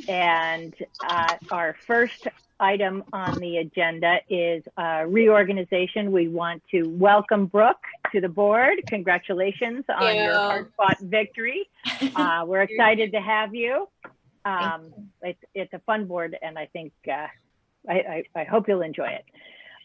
And our first item on the agenda is reorganization. We want to welcome Brooke to the board. Congratulations on your hard-fought victory. We're excited to have you. It's a fun board, and I think I hope you'll enjoy it.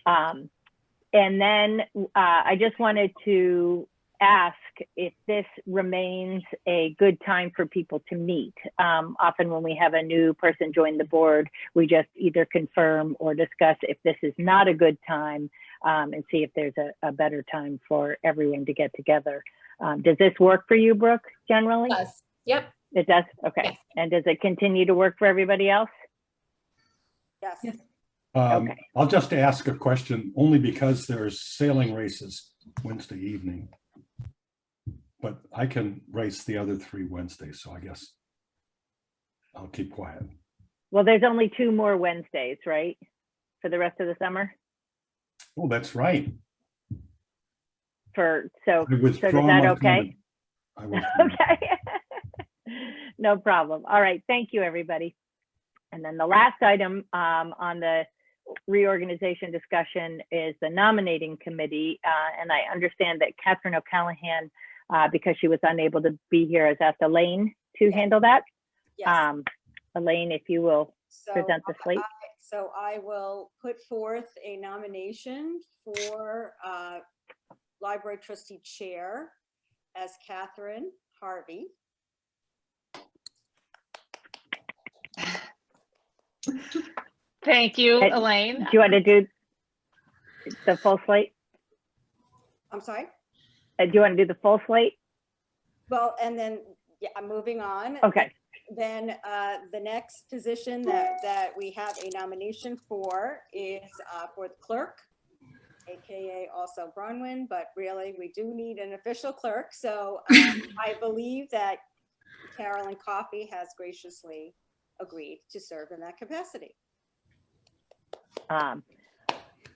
And then I just wanted to ask if this remains a good time for people to meet. Often when we have a new person join the board, we just either confirm or discuss if this is not a good time, and see if there's a better time for everyone to get together. Does this work for you, Brooke, generally? It does. Yep. It does? Okay. Yes. And does it continue to work for everybody else? Yes. Okay. I'll just ask a question only because there's sailing races Wednesday evening. But I can race the other 3 Wednesdays, so I guess I'll keep quiet. Well, there's only 2 more Wednesdays, right? For the rest of the summer? Oh, that's right. So is that okay? Okay. No problem. All right. Thank you, everybody. And then the last item on the reorganization discussion is the nominating committee. And I understand that Catherine O'Callaghan, because she was unable to be here, has asked Elaine to handle that. Yes. Elaine, if you will present the slate. So I will put forth a nomination for Library Trustee Chair as Catherine Harvey. Thank you, Elaine. Do you want to do the full slate? I'm sorry? Do you want to do the full slate? Well, and then, yeah, I'm moving on. Okay. Then the next position that we have a nomination for is for the clerk, AKA also Bronwyn, but really we do need an official clerk. So I believe that Carolyn Coffey has graciously agreed to serve in that capacity.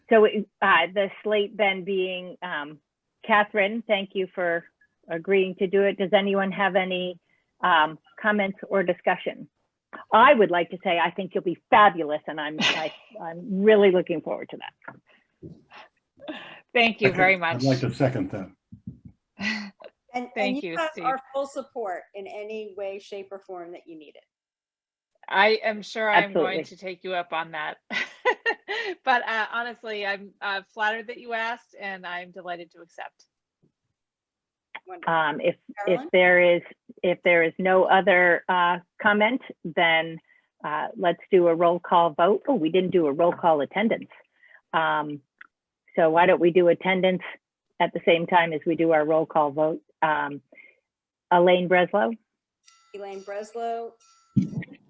So the slate then being Catherine, thank you for agreeing to do it. Does anyone have any comments or discussion? I would like to say I think you'll be fabulous, and I'm really looking forward to that. Thank you very much. I'd like to second that. And you have our full support in any way, shape, or form that you need it. I am sure I'm Absolutely. going to take you up on that. But honestly, I'm flattered that you asked, and I'm delighted to accept. If there is no other comment, then let's do a roll call vote. Oh, we didn't do a roll call attendance. So why don't we do attendance at the same time as we do our roll call vote? Elaine Breslow. Elaine Breslow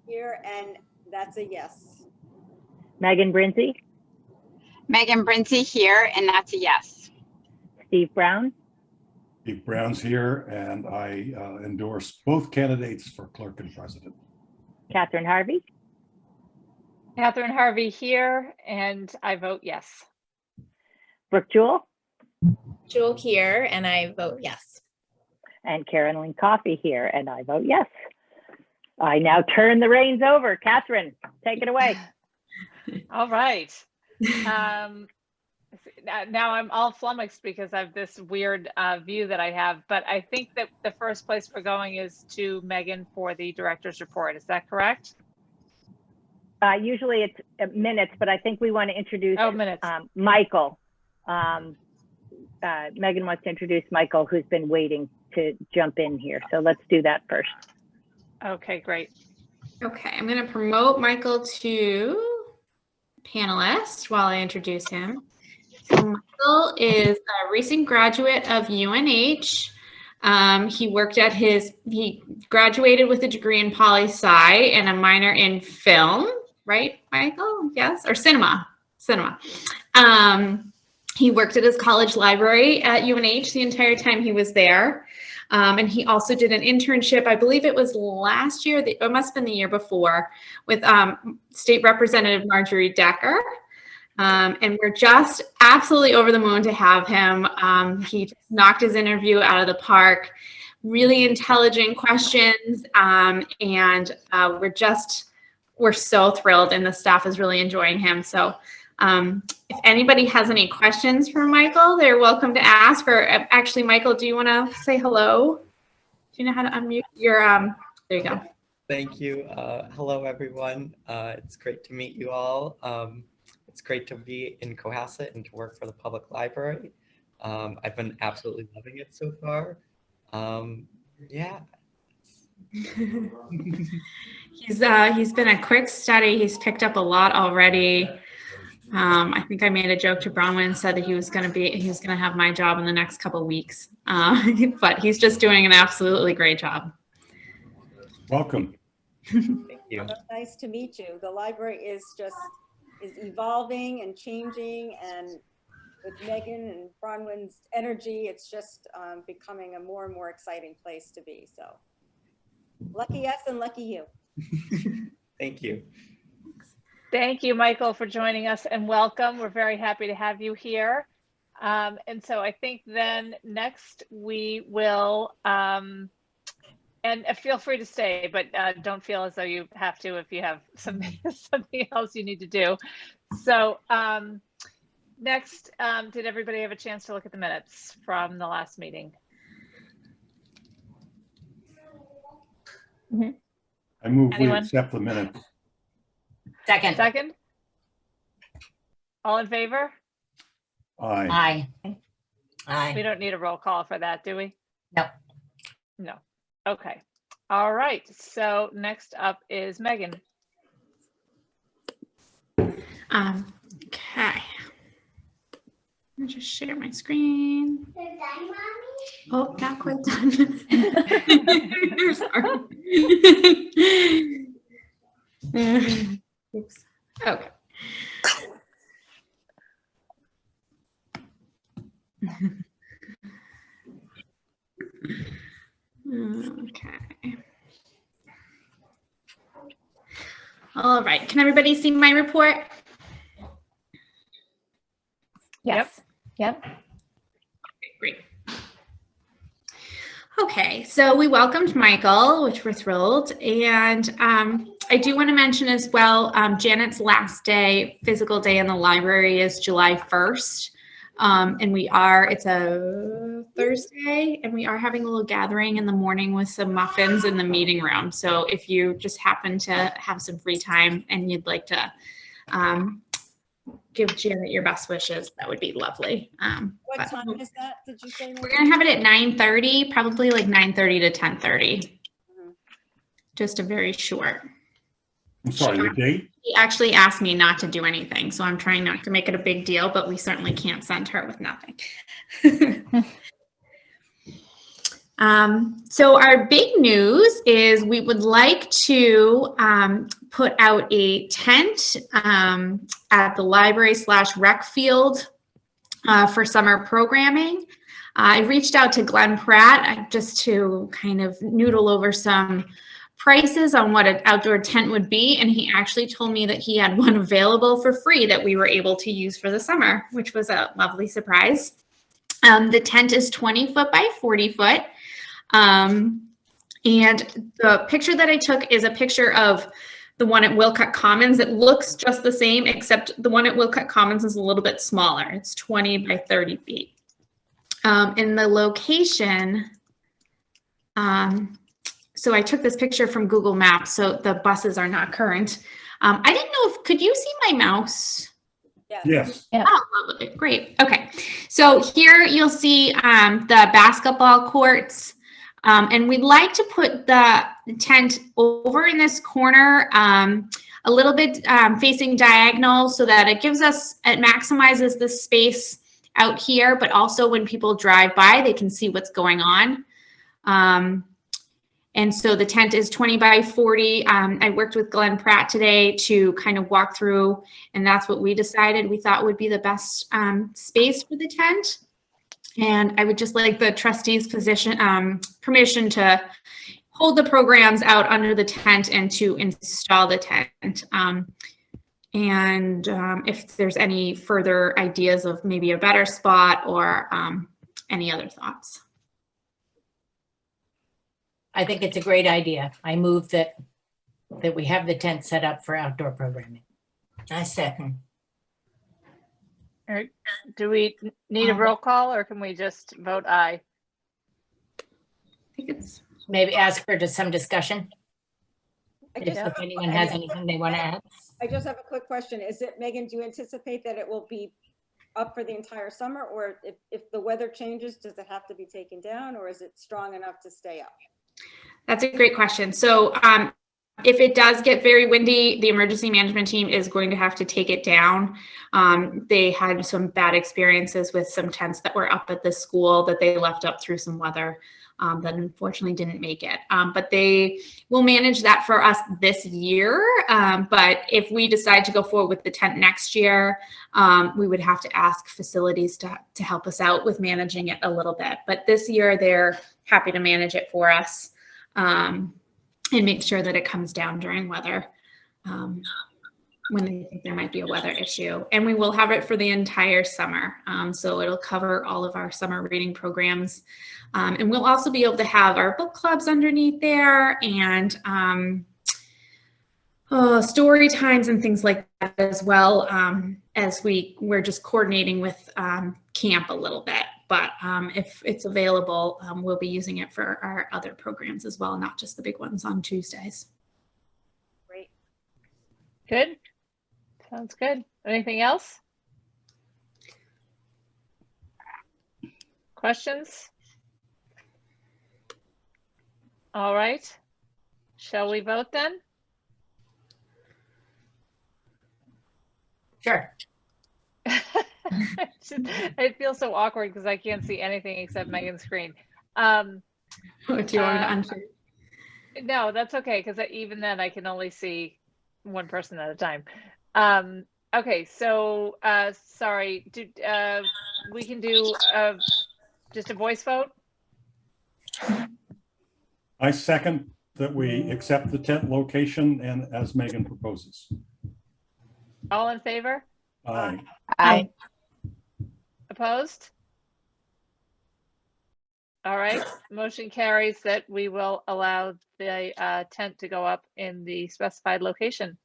here, and that's a yes. Megan Brinzy. Megan Brinzy here, and that's a yes. Steve Brown. Steve Brown's here, and I endorse both candidates for clerk and president. Catherine Harvey. Catherine Harvey here, and I vote yes. Brooke Jewell. Jewel here, and I vote yes. And Carolyn Coffey here, and I vote yes. I now turn the reins over. Catherine, take it away. All right. Now I'm all flummoxed because of this weird view that I have, but I think that the first place we're going is to Megan for the director's report. Is that correct? Usually it's minutes, but I think we want to introduce Michael. Megan wants to introduce Michael, who's been waiting to jump in here. So let's do that first. Okay, great. Okay, I'm going to promote Michael to panelist while I introduce him. So Michael is a recent graduate of UNH. He graduated with a degree in poli-sci and a minor in film, right, Michael? Yes, or cinema. He worked at his college library at UNH the entire time he was there. And he also did an internship, I believe it was last year, it must have been the year before, with State Representative Marjorie Decker. And we're just absolutely over the moon to have him. He just knocked his interview out of the park. really intelligent questions, and we're so thrilled, and the staff is really enjoying him. So if anybody has any questions for Michael, they're welcome to ask. Or actually, Michael, do you want to say hello? Do you know how to unmute your, there you go. Thank you. Hello, everyone. It's great to meet you all. It's great to be in Cohasset and to work for the public library. I've been absolutely loving it so far. Yeah. He's been a quick study. He's picked up a lot already. I think I made a joke to Bronwyn and said that he was going to have my job in the next couple of weeks. But he's just doing an absolutely great job. Welcome. Thank you. So nice to meet you. The library is evolving and changing, and with Megan and Bronwyn's energy, it's just becoming a more and more exciting place to be. So lucky us and lucky you. Thank you. Thank you, Michael, for joining us, and welcome. We're very happy to have you here. And so I think then next we will, and feel free to stay, but don't feel as though you have to if you have something else you need to do. So next, did everybody have a chance to look at the minutes from the last meeting? Mhm. I move we Anyone? accept the minutes. Second. Second? All in favor? Aye. Aye. Aye. We don't need a roll call for that, do we? No. No. Okay. All right. So next up is Megan. Okay. Let me just share my screen. Oh, not quite done. Sorry. Oops. Okay. Okay. All right. Can everybody see my report? Yes. Yep. Great. Okay, so we welcomed Michael, which we're thrilled. And I do want to mention as well, Janet's last day, physical day in the library is July 1st. And it's a Thursday, and we are having a little gathering in the morning with some muffins in the meeting room. So if you just happen to have some free time and you'd like to give Janet your best wishes, that would be lovely. What time is that? Did you say? We're gonna have it at 9:30, probably like 9:30 to 10:30. Just a very short. I'm sorry, the date? He actually asked me not to do anything, so I'm trying not to make it a big deal, but we certainly can't send her with nothing. So our big news is we would like to put out a tent at the library/rec field for summer programming. I reached out to Glenn Pratt just to kind of noodle over some prices on what an outdoor tent would be, and he actually told me that he had one available for free that we were able to use for the summer, which was a lovely surprise. The tent is 20 foot by 40 foot. And the picture that I took is a picture of the one at Wilcott Commons. It looks just the same, except the one at Wilcott Commons is a little bit smaller. It's 20 by 30 feet. In the location, so I took this picture from Google Maps, so the buses are not current. I didn't know could you see my mouse? Yes. Yeah. Oh, lovely. Great. Okay. So here you'll see the basketball courts. And we'd like to put the tent over in this corner a little bit facing diagonal so that it maximizes the space out here, but also when people drive by, they can see what's going on. And so the tent is 20 by 40. I worked with Glenn Pratt today to kind of walk through, and that's what we decided we thought would be the best space for the tent. And I would just like the trustees' permission to hold the programs out under the tent and to install the tent. If there's any further ideas of maybe a better spot or any other thoughts. I think it's a great idea. I move that we have the tent set up for outdoor programming. I second. All right. Do we need a roll call or can we just vote aye? I think it's Maybe ask for just some discussion. If just anyone has anything they want to add. I just have a quick question. Is it, Megan, do you anticipate that it will be up for the entire summer, or if the weather changes, does it have to be taken down, or is it strong enough to stay up? That's a great question. So if it does get very windy, the emergency management team is going to have to take it down. They had some bad experiences with some tents that were up at the school that they left up through some weather that unfortunately didn't make it. But they will manage that for us this year. But if we decide to go forward with the tent next year, we would have to ask facilities to help us out with managing it a little bit. But this year, they're happy to manage it for us. And make sure that it comes down during weather when they think there might be a weather issue. And we will have it for the entire summer. So it'll cover all of our summer reading programs. And we'll also be able to have our book clubs underneath there and story times and things like that as well, as we're just coordinating with camp a little bit. But if it's available, we'll be using it for our other programs as well, not just the big ones on Tuesdays. Great. Good. Sounds good. Anything else? Questions? All right. Shall we vote then? Sure. It feels so awkward because I can't see anything except Megan's screen. Do you want me to unshare? No, that's okay, because even then I can only see one person at a time. Okay, so sorry, we can do just a voice vote? I second that we accept the tent location and as Megan proposes. All in favor? Aye. Aye. Opposed? All right, motion carries that we will allow the tent to go up in the specified location.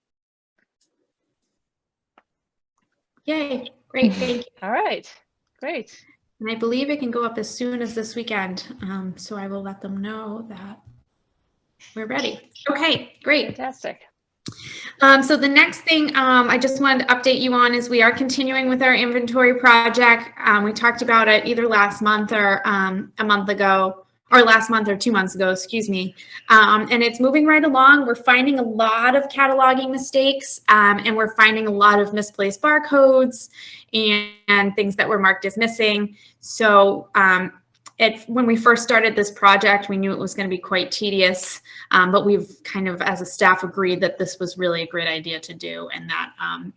Yay, great, thank you. All right, great. And I believe it can go up as soon as this weekend. So I will let them know that we're ready. Okay, great. Fantastic. So the next thing I just wanted to update you on is we are continuing with our inventory project. We talked about it either last month or a month ago, or last month or 2 months ago, excuse me. And it's moving right along. We're finding a lot of cataloging mistakes, and we're finding a lot of misplaced barcodes and things that were marked as missing. So when we first started this project, we knew it was going to be quite tedious, but we've kind of, as a staff, agreed that this was really a great idea to do, and that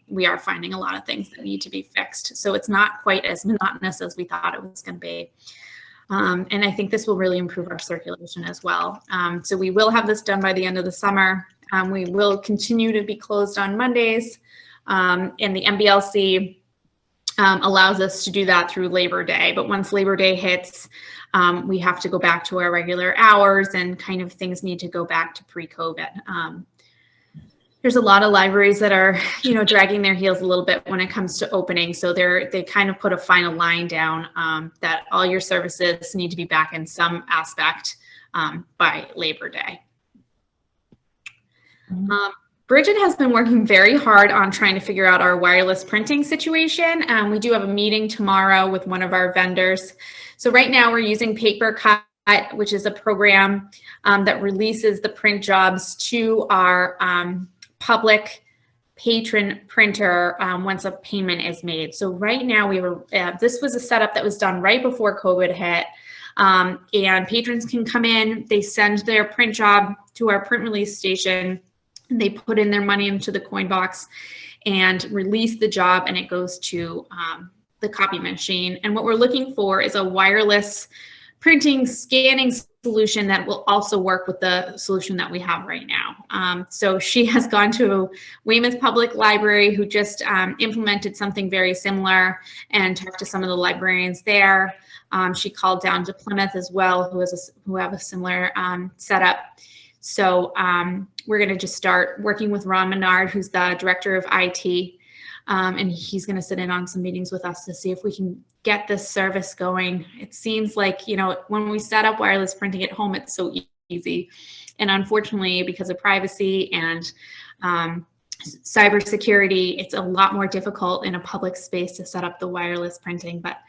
we are finding a lot of things that need to be fixed. So it's not quite as monotonous as we thought it was going to be. And I think this will really improve our circulation as well. So we will have this done by the end of the summer. We will continue to be closed on Mondays, and the MBLC allows us to do that through Labor Day. But once Labor Day hits, we have to go back to our regular hours, and kind of things need to go back to pre-COVID. There's a lot of libraries that are, dragging their heels a little bit when it comes to opening. So they kind of put a final line down that all your services need to be back in some aspect by Labor Day. Bridget has been working very hard on trying to figure out our wireless printing situation. We do have a meeting tomorrow with one of our vendors. So right now we're using PaperCut, which is a program that releases the print jobs to our public patron printer once a payment is made. So right now this was a setup that was done right before COVID hit. And patrons can come in, they send their print job to our print release station. They put in their money into the coin box and release the job, and it goes to the copy machine. And what we're looking for is a wireless printing, scanning solution that will also work with the solution that we have right now. So she has gone to Weymouth Public Library, who just implemented something very similar, and talked to some of the librarians there. She called down to Plymouth as well, who have a similar setup. So we're going to just start working with Ron Menard, who's the director of IT, and he's going to sit in on some meetings with us to see if we can get this service going. It seems like, you know, when we set up wireless printing at home, it's so easy. And unfortunately, because of privacy and cybersecurity, it's a lot more difficult in a public space to set up the wireless printing. But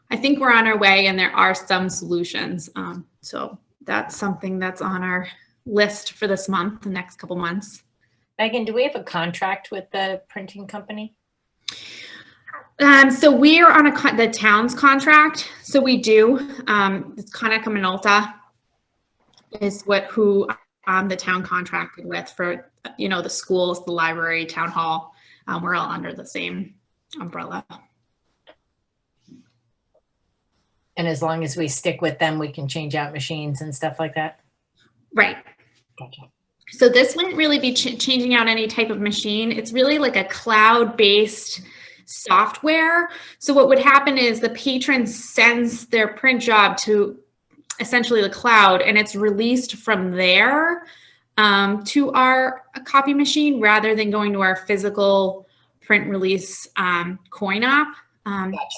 I think we're on our way, and there are some solutions. So that's something that's on our list for this month, the next couple months. Megan, do we have a contract with the printing company? So we are on the town's contract. So we do. It's Conic Minolta is who the town contracted with for, you know, the schools, the library, town hall. We're all under the same umbrella. And as long as we stick with them, we can change out machines and stuff like that? Right. Gotcha. So this wouldn't really be changing out any type of machine. It's really like a cloud-based software. So what would happen is the patron sends their print job to essentially the cloud, and it's released from there to our copy machine rather than going to our physical print release coin op.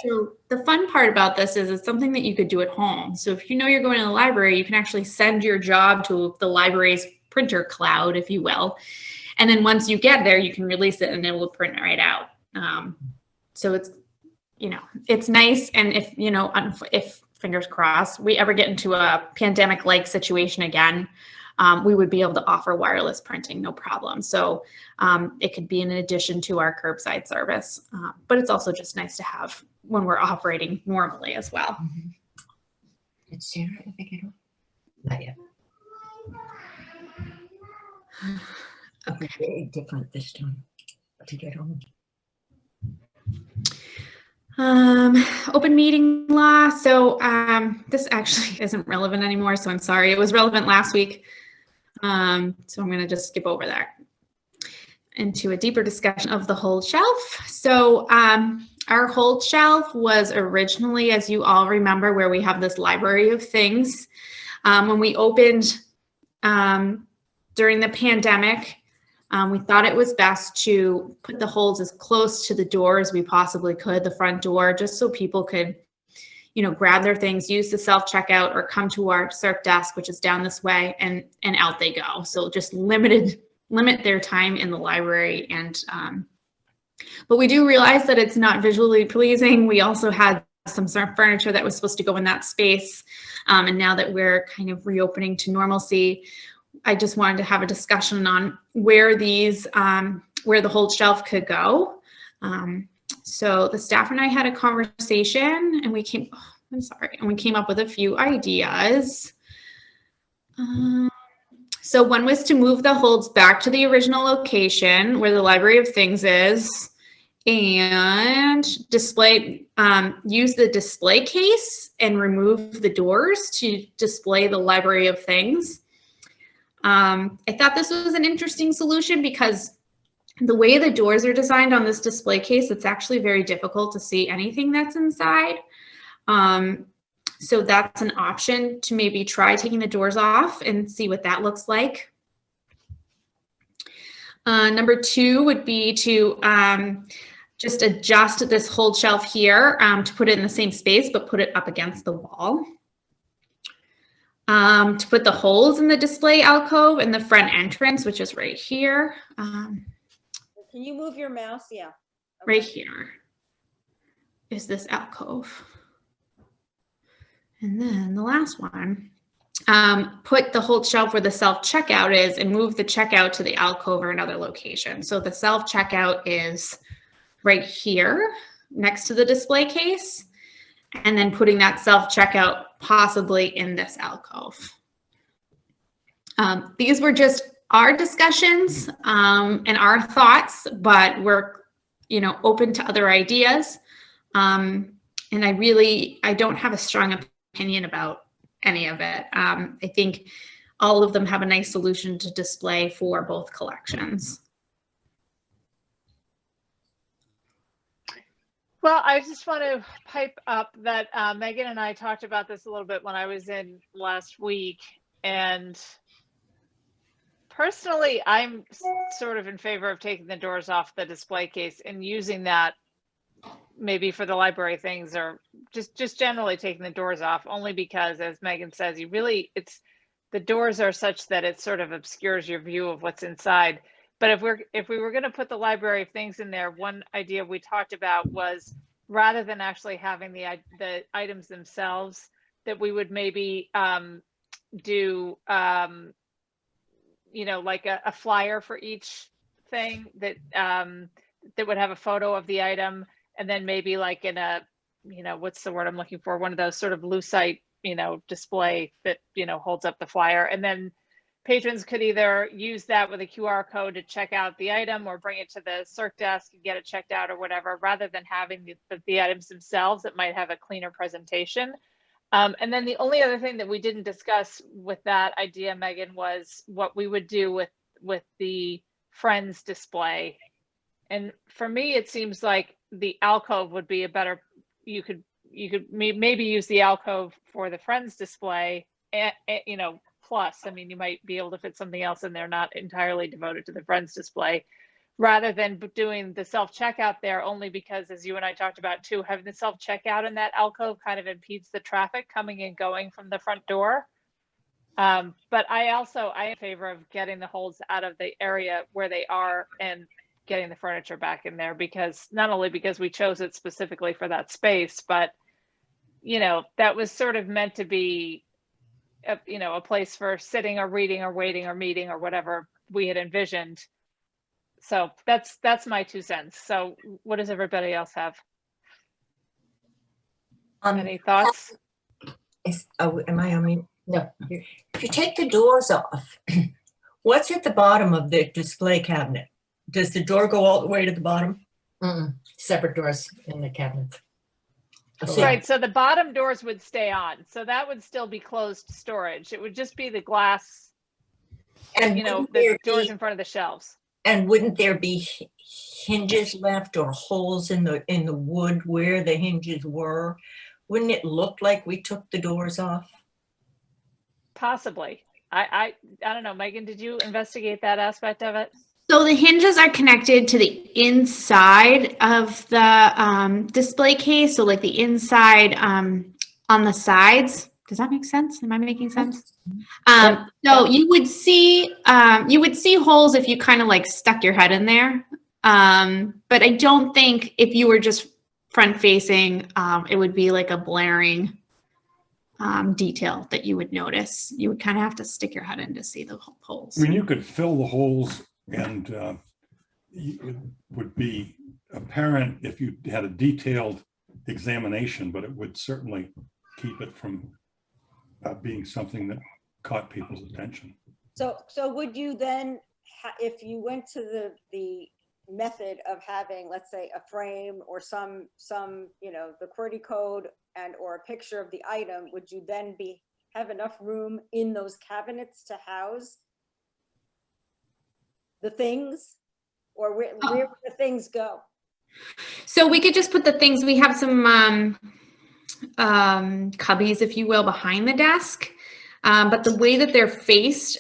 So the fun part about this is it's something that you could do at home. So if you know you're going to the library, you can actually send your job to the library's printer cloud, if you will. And then once you get there, you can release it and it will print right out. So it's, you know, it's nice. And if, you know, if fingers crossed, we ever get into a pandemic-like situation again, we would be able to offer wireless printing, no problem. So it could be in addition to our curbside service, but it's also just nice to have when we're operating normally as well. It's Sarah, I think I don't. Not yet. Okay, very different this time to get home. Open meeting law. So this actually isn't relevant anymore, so I'm sorry. It was relevant last week. So I'm going to just skip over that into a deeper discussion of the hold shelf. So our hold shelf was originally, as you all remember, where we have this library of things. When we opened during the pandemic, we thought it was best to put the holds as close to the door as we possibly could, the front door, just so people could, you know, grab their things, use the self-checkout, or come to our CERC desk, which is down this way, and out they go. So just limit their time in the library. And but we do realize that it's not visually pleasing. We also had some sort of furniture that was supposed to go in that space. And now that we're kind of reopening to normalcy, I just wanted to have a discussion on where these, where the hold shelf could go. So the staff and I had a conversation, and we came up with a few ideas. So one was to move the holds back to the original location where the Library of Things is, and display, use the display case and remove the doors to display the Library of Things. I thought this was an interesting solution because the way the doors are designed on this display case, it's actually very difficult to see anything that's inside. So that's an option to maybe try taking the doors off and see what that looks like. Number two would be to just adjust this hold shelf here to put it in the same space, but put it up against the wall. To put the holes in the display alcove in the front entrance, which is right here. Can you move your mouse? Yeah. Okay. Right here is this alcove. And then the last one, put the hold shelf where the self-checkout is and move the checkout to the alcove or another location. So the self-checkout is right here next to the display case, and then putting that self-checkout possibly in this alcove. These were just our discussions and our thoughts, but we're, you know, open to other ideas. And I don't have a strong opinion about any of it. I think all of them have a nice solution to display for both collections. Well, I just want to pipe up that Megan and I talked about this a little bit when I was in last week. And personally, I'm sort of in favor of taking the doors off the display case and using that maybe for the library things, or just generally taking the doors off, only because, as Megan says, the doors are such that it sort of obscures your view of what's inside. But if we were going to put the library of things in there, one idea we talked about was, rather than actually having the items themselves, that we would maybe do you know, like a flyer for each thing that that would have a photo of the item, and then maybe like in a, you know, what's the word I'm looking for, one of those sort of lucite, you know, display that, you know, holds up the flyer, and then patrons could either use that with a QR code to check out the item, or bring it to the circ desk and get it checked out or whatever, rather than having the items themselves that might have a cleaner presentation. And then the only other thing that we didn't discuss with that idea, Megan, was what we would do with the Friends display. And for me, it seems like the alcove would be a better, you could maybe use the alcove for the Friends display, and, you know, plus, I mean, you might be able to fit something else in there, not entirely devoted to the Friends display, rather than doing the self-checkout there, only because, as you and I talked about too, having the self-checkout in that alcove kind of impedes the traffic coming and going from the front door. But I am in favor of getting the holds out of the area where they are and getting the furniture back in there, because not only because we chose it specifically for that space, but, you know, that was sort of meant to be a place for sitting or reading or waiting or meeting or whatever we had envisioned. So that's my 2 cents. So what does everybody else have? Any thoughts? Am I on mute? No. If you take the doors off, what's at the bottom of the display cabinet? Does the door go all the way to the bottom? Separate doors in the cabinet. Right, so the bottom doors would stay on. So that would still be closed storage. It would just be the glass, and, you know, the doors in front of the shelves. And wouldn't there be hinges left, or holes in the wood where the hinges were? Wouldn't it look like we took the doors off? Possibly. I don't know. Megan, did you investigate that aspect of it? So the hinges are connected to the inside of the display case. So like the inside on the sides. Does that make sense? Am I making sense? So you would see holes if you kind of like stuck your head in there. But I don't think if you were just front facing, it would be like a blaring detail that you would notice. You would kind of have to stick your head in to see the holes. I mean, you could fill the holes, and it would be apparent if you had a detailed examination, but it would certainly keep it from being something that caught people's attention. So would you then, if you went to the method of having, let's say, a frame or some you know, the QWERTY code and or a picture of the item, would you then have enough room in those cabinets to house the things, or where would the things go? So we could just put the things, we have some cubbies, if you will, behind the desk. But the way that they're faced,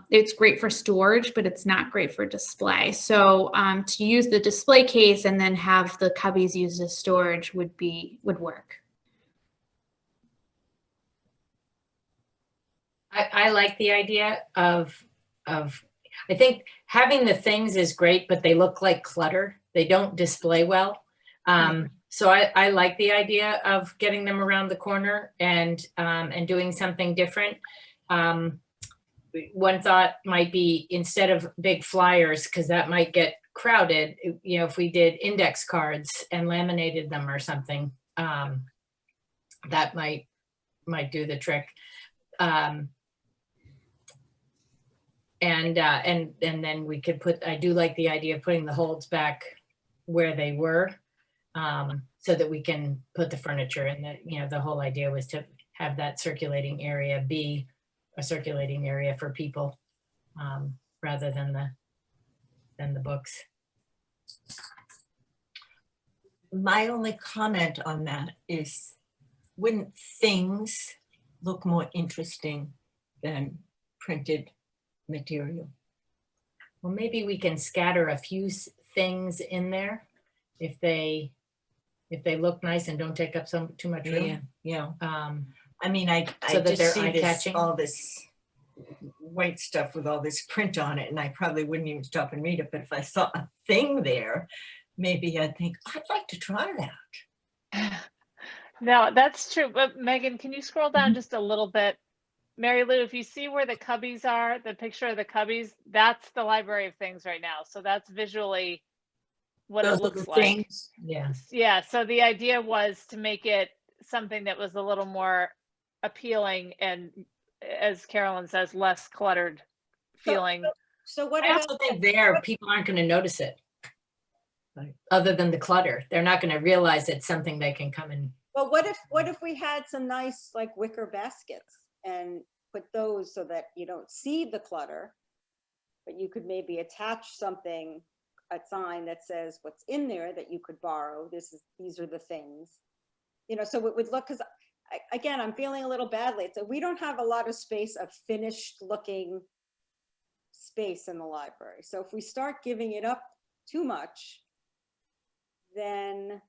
it's great for storage, but it's not great for display. So to use the display case and then have the cubbies used as storage would work. I like the idea of I think having the things is great, but they look like clutter. They don't display well. So I like the idea of getting them around the corner and doing something different. One thought might be, instead of big flyers, because that might get crowded, you know, if we did index cards and laminated them or something, that might do the trick. And then we could I do like the idea of putting the holds back where they were, so that we can put the furniture in. The whole idea was to have that circulating area be a circulating area for people, rather than the books. My only comment on that is, wouldn't things look more interesting than printed material? Well, maybe we can scatter a few things in there if they look nice and don't take up too much room. Yeah. Um, I mean, I So that just they're see this, eye-catching? all this white stuff with all this print on it, and I probably wouldn't even stop and read it. But if I saw a thing there, maybe I'd think, I'd like to try that. No, that's true. But Megan, can you scroll down just a little bit? Mary Lou, if you see where the cubbies are, the picture of the cubbies, that's the library of things right now. So that's visually what Those it are looks the like. things. yeah. Yeah, so the idea was to make it something that was a little more appealing and, as Carolyn says, less cluttered feeling. So what I about, also think there, people aren't going to notice it. Other than the clutter, they're not going to realize it's something they can come and. well, what if we had some nice like wicker baskets and put those so that you don't see the clutter, but you could maybe attach something, a sign that says what's in there that you could borrow. These are the things, so it would look, because again, I'm feeling a little badly. So we don't have a lot of space of finished looking space in the library. So if we start giving it up too much, then,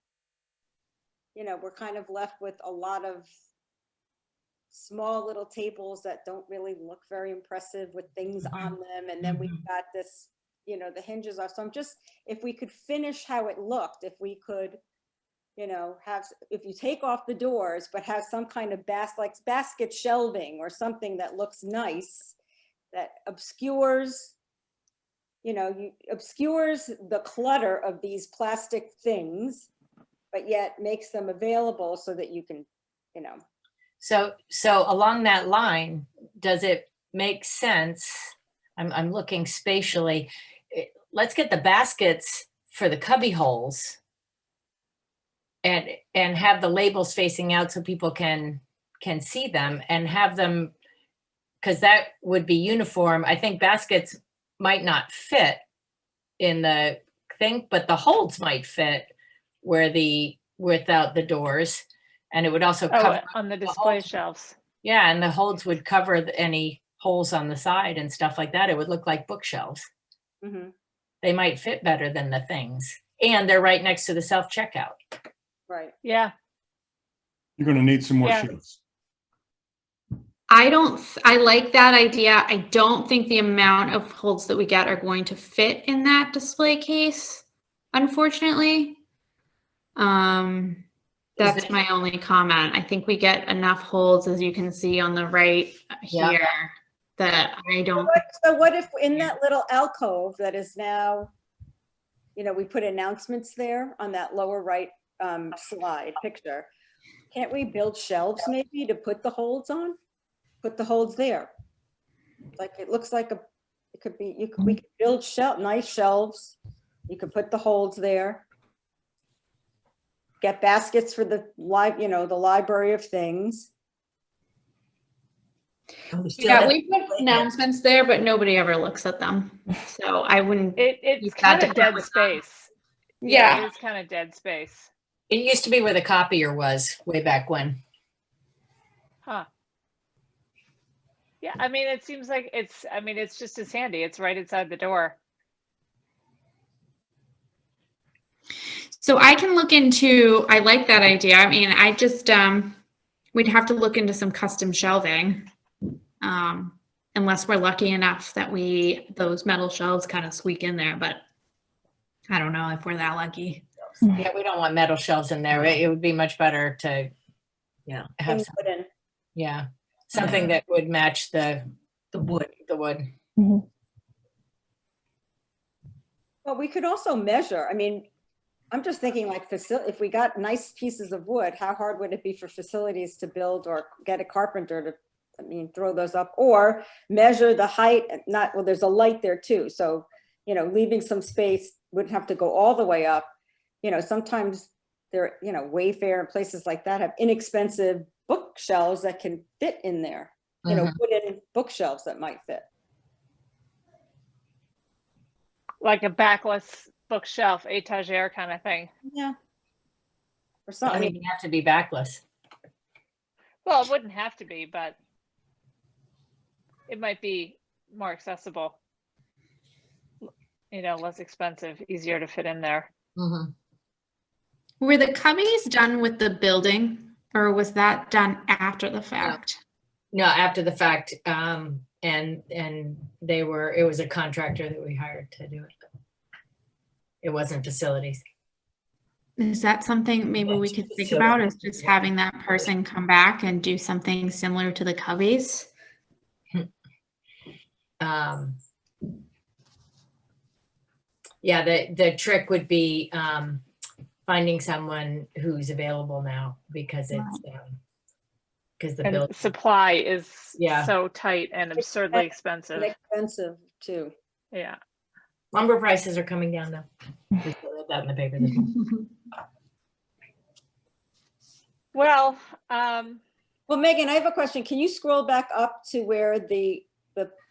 we're kind of left with a lot of small little tables that don't really look very impressive with things on them. And then we've got this, the hinges off. So I'm just, if we could finish how it looked, if we could, if you take off the doors, but have some kind of basket shelving or something that looks nice, that obscures, obscures the clutter of these plastic things, but yet makes them available so that you can, So along that line, does it make sense? I'm looking spatially. Let's get the baskets for the cubby holes and have the labels facing out so people can see them, and have them, because that would be uniform. I think baskets might not fit in the thing, but the holds might fit without the doors. And it would also cover on the display shelves. Yeah, and the holds would cover any holes on the side and stuff like that. It would look like bookshelves. mm-hmm. They might fit better than the things. And they're right next to the self-checkout. Right. Yeah. You're going to need some more Yeah. shelves. I like that idea. I don't think the amount of holds that we get are going to fit in that display case, unfortunately. That's my only comment. I think we get enough holds, as you can see on the right here, that I don't. So what if in that little alcove that is now, we put announcements there on that lower right slide picture, can't we build shelves maybe to put the holds on? Put the holds there. Like, it looks like it could be, we could build nice shelves. You could put the holds there. Get baskets for the the library of things. Yeah, we put announcements there, but nobody ever looks at them. So I wouldn't. It's kind of dead space. Yeah. It's kind of dead space. It used to be where the copier was way back when. Huh. Yeah, I mean, it seems like it's just as handy. It's right inside the door. So I can look into, I like that idea. I mean, I just, we'd have to look into some custom shelving. Unless we're lucky enough that those metal shelves kind of squeak in there, but I don't know if we're that lucky. Yeah, we don't want metal shelves in there. It would be much better to have something that would match the wood. Mm-hmm. Well, we could also measure. I mean, I'm just thinking like if we got nice pieces of wood, how hard would it be for facilities to build or get a carpenter to, throw those up, or measure the height? There's a light there too. So, leaving some space, wouldn't have to go all the way up. Sometimes they're, you know, Wayfair and places like that have inexpensive bookshelves that can fit in there, you know, wooden bookshelves that might fit. Like a backless bookshelf, étagère kind of thing. Yeah. Or Doesn't something. even have to be backless. Well, it wouldn't have to be, but it might be more accessible. You know, less expensive, easier to fit in there. Were the cubbies done with the building, or was that done after the fact? No, after the fact. And it was a contractor that we hired to do it. It wasn't facilities. Is that something maybe we could think about, is just having that person come back and do something similar to the cubbies? Yeah, the trick would be finding someone who's available now, because it's because the building supply is so tight and absurdly expensive. Expensive too. Yeah. Lumber prices are coming down though. We read that in the paper this morning. Well, well, Megan, I have a question. Can you scroll back up to where the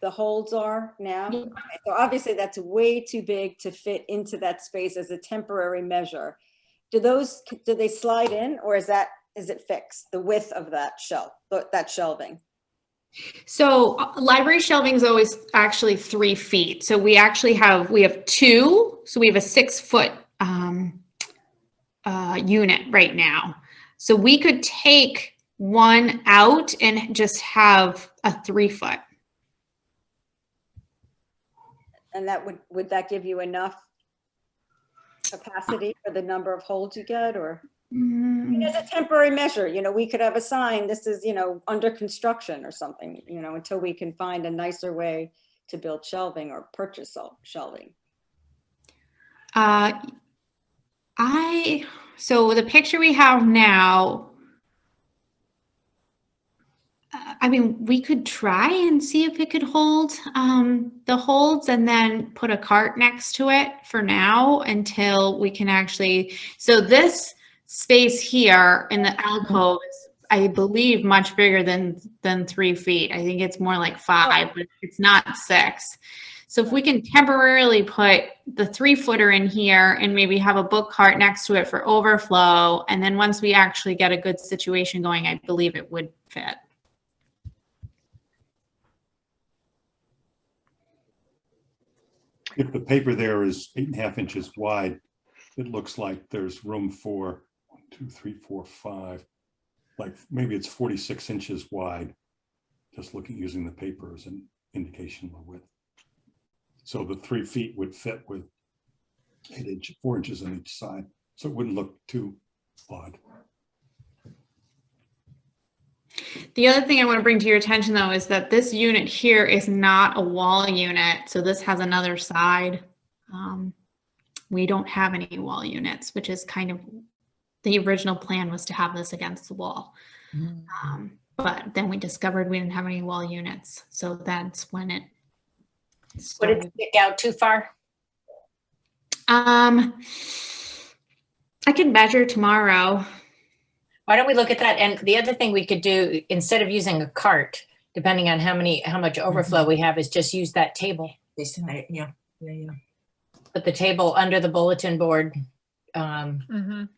holds are now? Okay, so obviously that's way too big to fit into that space as a temporary measure. Do they slide in, or is it fixed, the width of that shelf, that shelving? So library shelving is always actually 3 feet. So we have 2. So we have a 6-foot unit right now. So we could take one out and just have a 3-foot. And that would that give you enough capacity for the number of holds you get, or? As a temporary measure, you know, we could have a sign, this is, you know, under construction or something, you know, until we can find a nicer way to build shelving or purchase shelving. So the picture we have now, I mean, we could try and see if it could hold the holds, and then put a cart next to it for now until we can actually, so this space here in the alcove is, I believe, much bigger than 3 feet. I think it's more like 5, but it's not 6. So if we can temporarily put the 3-footer in here and maybe have a book cart next to it for overflow, and then once we actually get a good situation going, I believe it would fit. If the paper there is 8.5 inches wide, it looks like there's room for 1, 2, 3, 4, 5. Like maybe it's 46 inches wide. Just using the paper as an indication of width. So the 3 feet would fit with 4 inches on each side. So it wouldn't look too odd. The other thing I want to bring to your attention, though, is that this unit here is not a wall unit. So this has another side. We don't have any wall units, which is kind of the original plan, was to have this against the wall. But then we discovered we didn't have any wall units. So that's when it started. Would it stick out too far? I can measure tomorrow. Why don't we look at that? And the other thing we could do, instead of using a cart, depending on how much overflow we have, is just use that table. Yeah. Put the table under the bulletin board from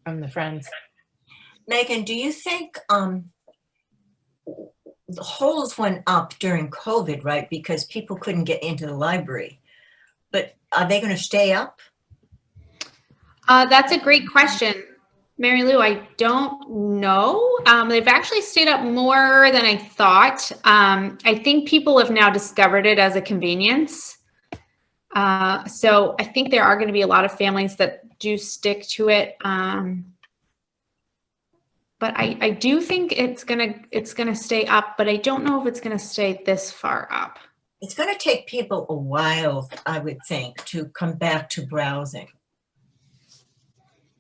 the Friends. Megan, do you think the holes went up during COVID, right? Because people couldn't get into the library. But are they going to stay up? That's a great question, Mary Lou. I don't know. They've actually stayed up more than I thought. I think people have now discovered it as a convenience. So I think there are going to be a lot of families that do stick to it. But I do think it's gonna stay up, but I don't know if it's gonna stay this far up. It's going to take people a while, I would think, to come back to browsing.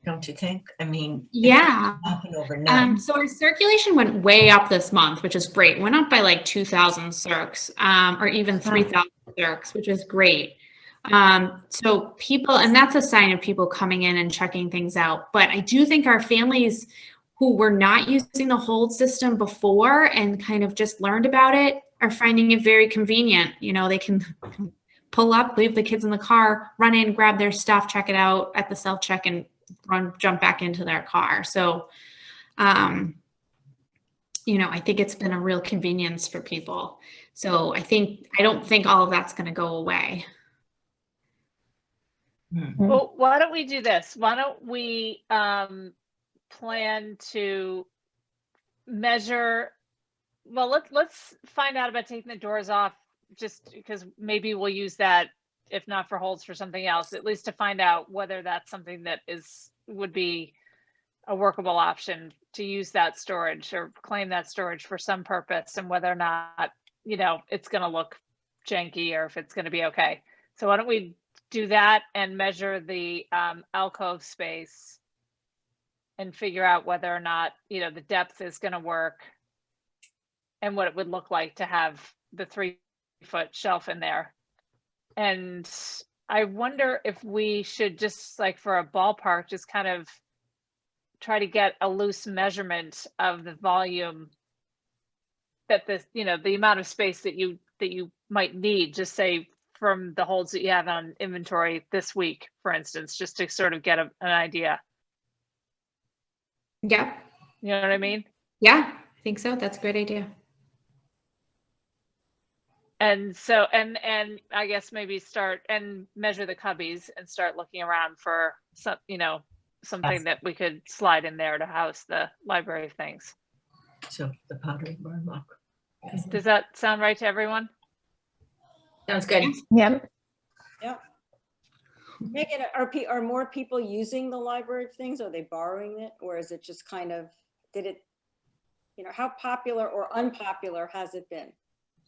Don't you think? I mean, yeah. Overnight. So our circulation went way up this month, which is great. Went up by like 2,000 circs, or even 3,000 circs, which is great. So people, and that's a sign of people coming in and checking things out. But I do think our families who were not using the hold system before and kind of just learned about it are finding it very convenient. You know, they can pull up, leave the kids in the car, run in, grab their stuff, check it out at the self-check, and jump back into their car. So, you know, I think it's been a real convenience for people. So I don't think all of that's going to go away. Well, why don't we do this? Why don't we plan to measure? Well, let's find out about taking the doors off, just because maybe we'll use that, if not for holds, for something else, at least to find out whether that's something that would be a workable option to use that storage or claim that storage for some purpose, and whether or not, you know, it's going to look janky or if it's going to be okay. So why don't we do that and measure the alcove space and figure out whether or not, you know, the depth is going to work and what it would look like to have the 3-foot shelf in there. And I wonder if we should just, like, for a ballpark, just kind of try to get a loose measurement of the volume that this, you know, the amount of space that you might need, just say from the holds that you have on inventory this week, for instance, just to sort of get an idea. Yeah. You know what I mean? Yeah, I think so. That's a great idea. And so, and I guess maybe start and measure the cubbies and start looking around for some, you know, something that we could slide in there to house the library of things. So the pottery barn lock. Does that sound right to everyone? Sounds good. Yep. Yep. Megan, are more people using the library of things? Are they borrowing it? Or is it just kind of, you know, how popular or unpopular has it been?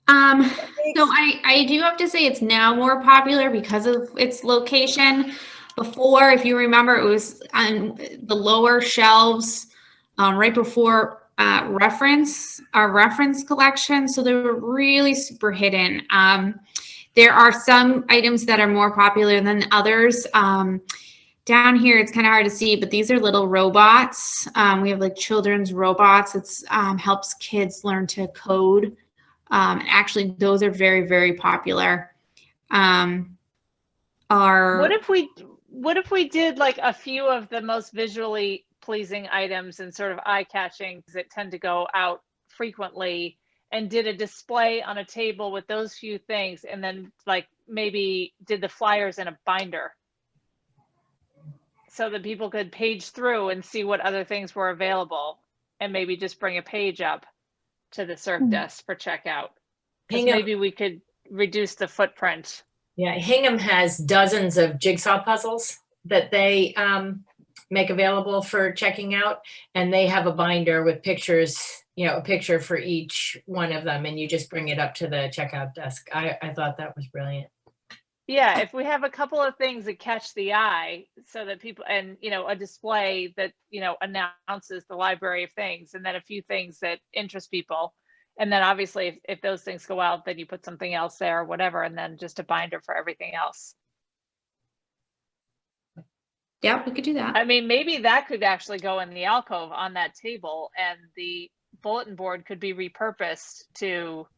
So I do have to say it's now more popular because of its location. Before, if you remember, it was on the lower shelves right before our reference collection. So they were really super hidden. There are some items that are more popular than others. Down here, it's kind of hard to see, but these are little robots. We have like children's robots. It's helps kids learn to code. Actually, those are very, very popular. What if we did like a few of the most visually pleasing items and sort of eye-catching that tend to go out frequently, and did a display on a table with those few things, and then like maybe did the flyers in a binder so that people could page through and see what other things were available, and maybe just bring a page up to the serve desk for checkout. Maybe we could reduce the footprint. Yeah, Hingham has dozens of jigsaw puzzles that they make available for checking out, and they have a binder with pictures, you know, a picture for each one of them, and you just bring it up to the checkout desk. I thought that was brilliant. Yeah, if we have a couple of things that catch the eye so that people, and, you know, a display that, you know, announces the library of things, and then a few things that interest people. And then obviously if those things go out, then you put something else there or whatever, and then just a binder for everything else. Yeah, we could do that. I mean, maybe that could actually go in the alcove on that table, and the bulletin board could be repurposed to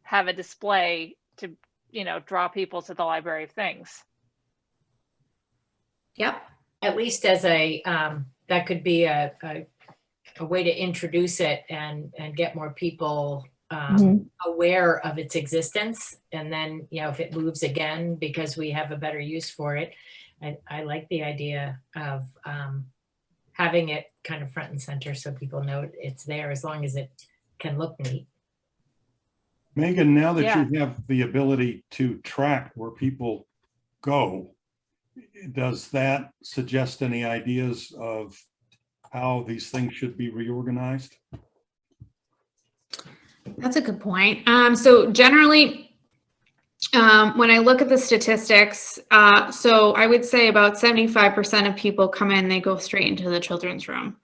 have a display to, you know, draw people to the library of things. Yep. At least as a, that could be a way to introduce it and get more people aware of its existence. And then, you know, if it moves again because we have a better use for it, I like the idea of having it kind of front and center so people know it's there, as long as it can look neat. Megan, now that you have the ability to track where people go, does that suggest any ideas of how these things should be reorganized? That's a good point. So generally, when I look at the statistics, so I would say about 75% of people come in, they go straight into the children's room.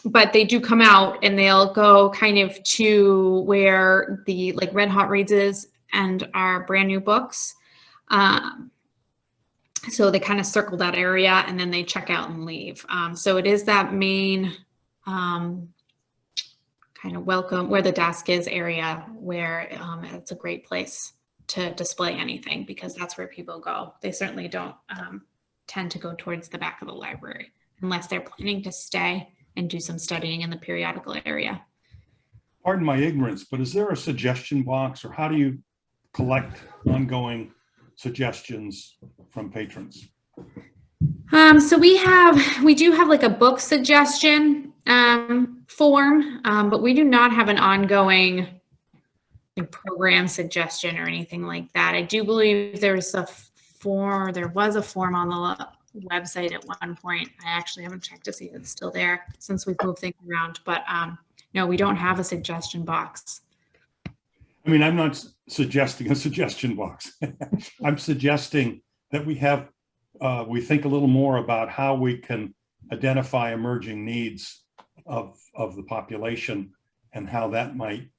But they do come out and they'll go kind of to where the like Red Hot Reads is and our brand new books. So they kind of circle that area and then they check out and leave. So it is that main kind of welcome where the desk is area where it's a great place to display anything because that's where people go. They certainly don't tend to go towards the back of the library unless they're planning to stay and do some studying in the periodical area. Pardon my ignorance, but is there a suggestion box or how do you collect ongoing suggestions from patrons? So we do have like a book suggestion form, but we do not have an ongoing program suggestion or anything like that. I do believe there was a form on the website at one point. I actually haven't checked to see if it's still there since we've moved things around, but no, we don't have a suggestion box. I mean, I'm not suggesting a suggestion box. I'm suggesting that we think a little more about how we can identify emerging needs of the population and how that might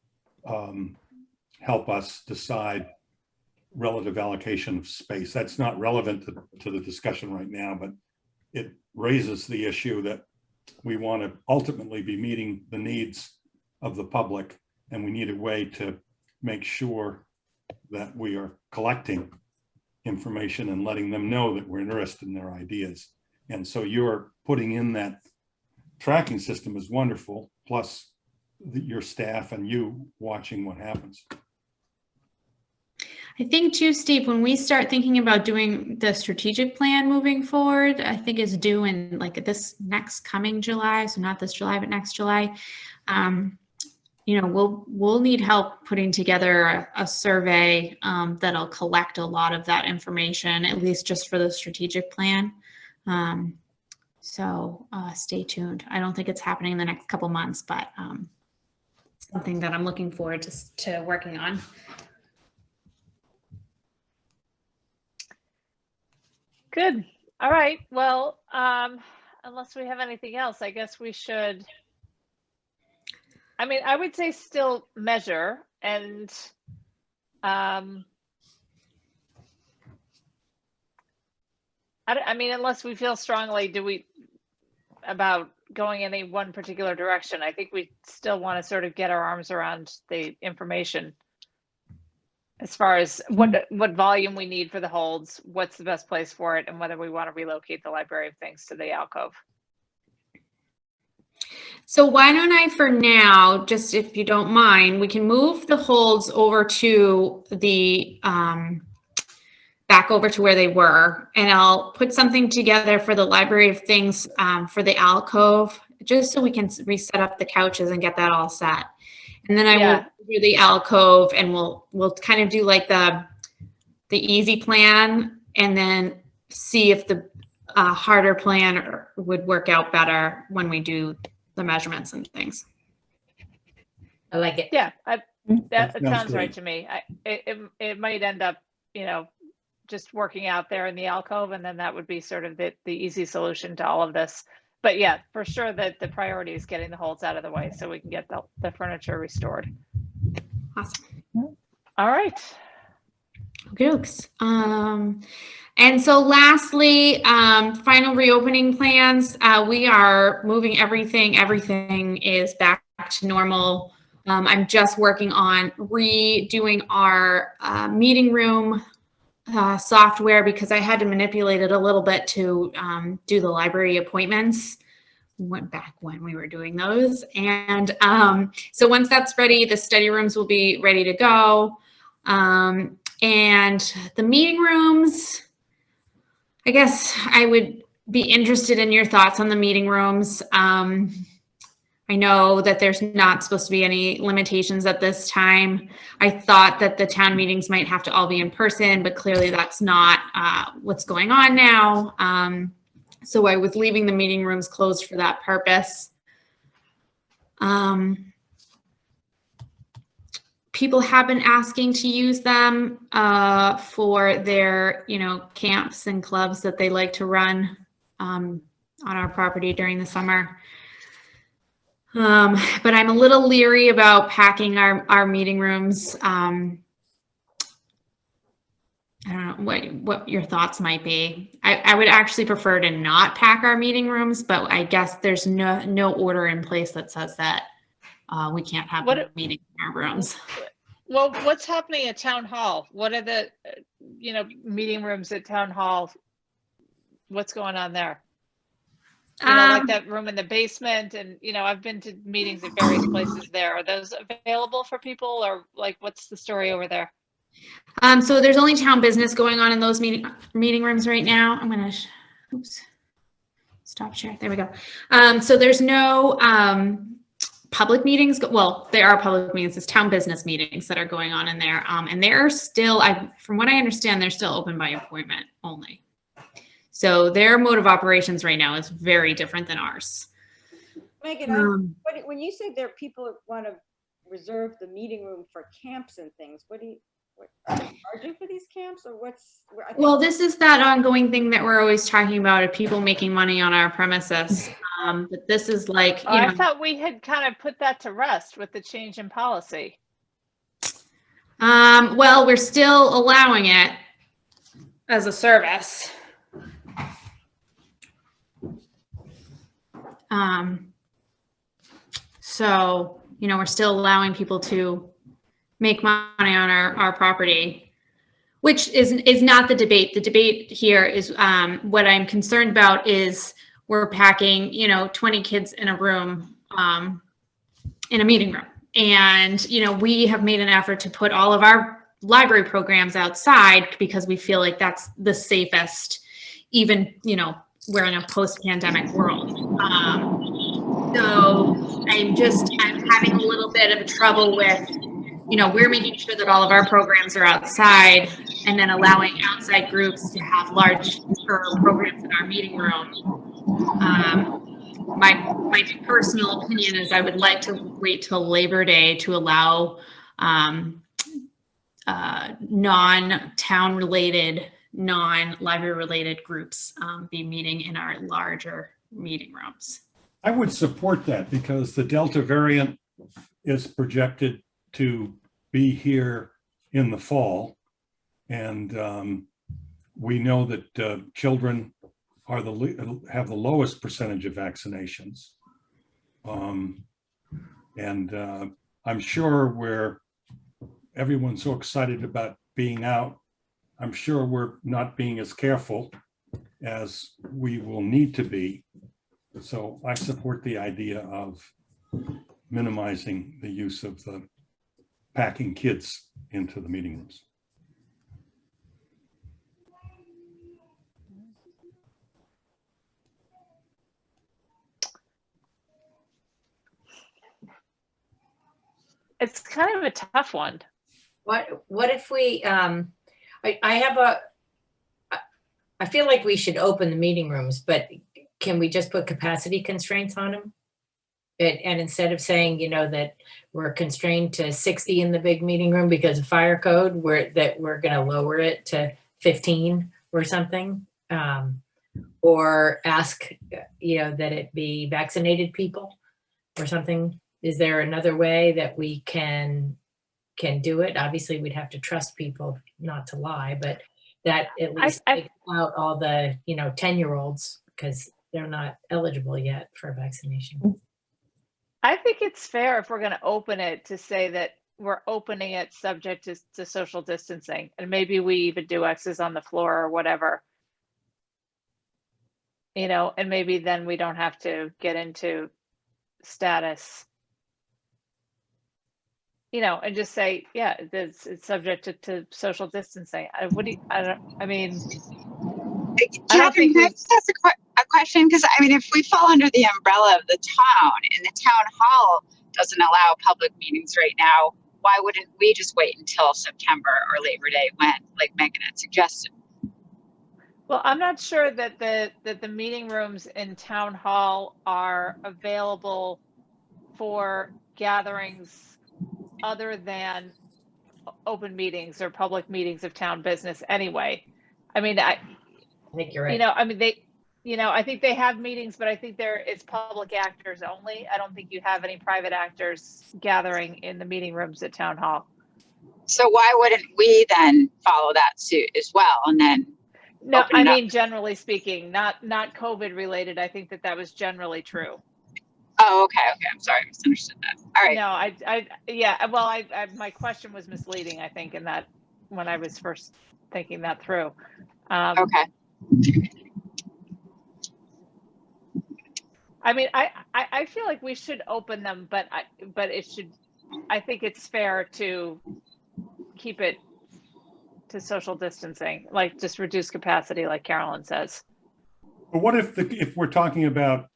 help us decide relative allocation of space. That's not relevant to the discussion right now, but it raises the issue that we want to ultimately be meeting the needs of the public, and we need a way to make sure that we are collecting information and letting them know that we're interested in their ideas. And so you're putting in that tracking system is wonderful, plus your staff and you watching what happens. I think too, Steve, when we start thinking about doing the strategic plan moving forward, I think it's due in like this next coming July. So not this July, but next July. You know, we'll need help putting together a survey that'll collect a lot of that information, at least just for the strategic plan. So stay tuned. I don't think it's happening in the next couple months, but something that I'm looking forward to working on. Good. All right. Well, unless we have anything else, I guess we should. I mean, I would say still measure and I mean, unless we feel strongly about going in any one particular direction, I think we still want to sort of get our arms around the information as far as what volume we need for the holds, what's the best place for it, and whether we want to relocate the Library of Things to the alcove. So why don't I, for now, just if you don't mind, we can move the holds over to the back over to where they were, and I'll put something together for the Library of Things for the alcove, just so we can reset up the couches and get that all set. And then I will do the alcove, and we'll kind of do like the easy plan, and then see if the harder plan would work out better when we do the measurements and things. I like it. Yeah, that sounds great. right to me. It might end up, you know, just working out there in the alcove, and then that would be sort of the easy solution to all of this. But yeah, for sure that the priority is getting the holds out of the way so we can get the furniture restored. Awesome. All right. Jokes. And so lastly, final reopening plans. We are moving everything. Everything is back to normal. I'm just working on redoing our meeting room software because I had to manipulate it a little bit to do the library appointments. Went back when we were doing those. And so once that's ready, the study rooms will be ready to go. And the meeting rooms, I guess I would be interested in your thoughts on the meeting rooms. I know that there's not supposed to be any limitations at this time. I thought that the town meetings might have to all be in person, but clearly that's not what's going on now. So I was leaving the meeting rooms closed for that purpose. People have been asking to use them for their, you know, camps and clubs that they like to run on our property during the summer. But I'm a little leery about packing our meeting rooms. I don't know what your thoughts might be. I would actually prefer to not pack our meeting rooms, but I guess there's no order in place that says that we can't have a meeting in our rooms. Well, what's happening at town hall? What are the, meeting rooms at town hall? What's going on there? Like that room in the basement, and I've been to meetings at various places there. Are those available for people, or like what's the story over there? So there's only town business going on in those meeting rooms right now. I'm gonna, oops, stop share. There we go. So there's no public meetings. Well, there are public meetings. It's town business meetings that are going on in there, and they're still, from what I understand, they're still open by appointment only. So their mode of operations right now is very different than ours. Megan, when you say there are people that want to reserve the meeting room for camps and things, what are they charging for these camps, or what's? Well, this is that ongoing thing that we're always talking about of people making money on our premises. But this is like, I thought we had kind of put that to rest with the change in policy. Well, we're still allowing it as a service. So, we're still allowing people to make money on our property, which is not the debate. The debate here is what I'm concerned about is we're packing, 20 kids in a room, in a meeting room. And, we have made an effort to put all of our library programs outside because we feel like that's the safest, even, we're in a post-pandemic world. So I'm having a little bit of trouble with, we're making sure that all of our programs are outside and then allowing outside groups to have large programs in our meeting room. My personal opinion is I would like to wait till Labor Day to allow non-town related, non-library related groups be meeting in our larger meeting rooms. I would support that because the Delta variant is projected to be here in the fall. And we know that children are have the lowest percentage of vaccinations. I'm sure everyone's so excited about being out, I'm sure we're not being as careful as we will need to be. So I support the idea of minimizing the use of the packing kids into the meeting rooms. It's kind of a tough one. What if we, I feel like we should open the meeting rooms, but can we just put capacity constraints on them? And instead of saying, that we're constrained to 60 in the big meeting room because of fire code, we're going to lower it to 15 or something, or ask, that it be vaccinated people or something. Is there another way that we can do it? Obviously, we'd have to trust people not to lie, but that at least takes out all the 10-year-olds because they're not eligible yet for vaccination. I think it's fair if we're going to open it to say that we're opening it subject to social distancing, and maybe we even do X's on the floor or whatever, and maybe then we don't have to get into status, and just say, yeah, it's subject to social distancing. I don't think Catherine, can I just ask a question? Because if we fall under the umbrella of the town and the town hall doesn't allow public meetings right now, why wouldn't we just wait until September or Labor Day when, like Megan had suggested? Well, I'm not sure that the meeting rooms in town hall are available for gatherings other than open meetings or public meetings of town business anyway. I think you're right. I think they have meetings, but I think it's public actors only. I don't think you have any private actors gathering in the meeting rooms at town hall. So why wouldn't we then follow that suit as well? And then No, open I it up? mean, generally speaking, not COVID related. I think that was generally true. Oh, okay. I'm sorry. I misunderstood that. All right. No, yeah, well, my question was misleading, I think, in that when I was first thinking that through. Okay. I mean, I feel like we should open them, but I think it's fair to keep it to social distancing, like just reduce capacity, like Carolyn says. But what if we're talking about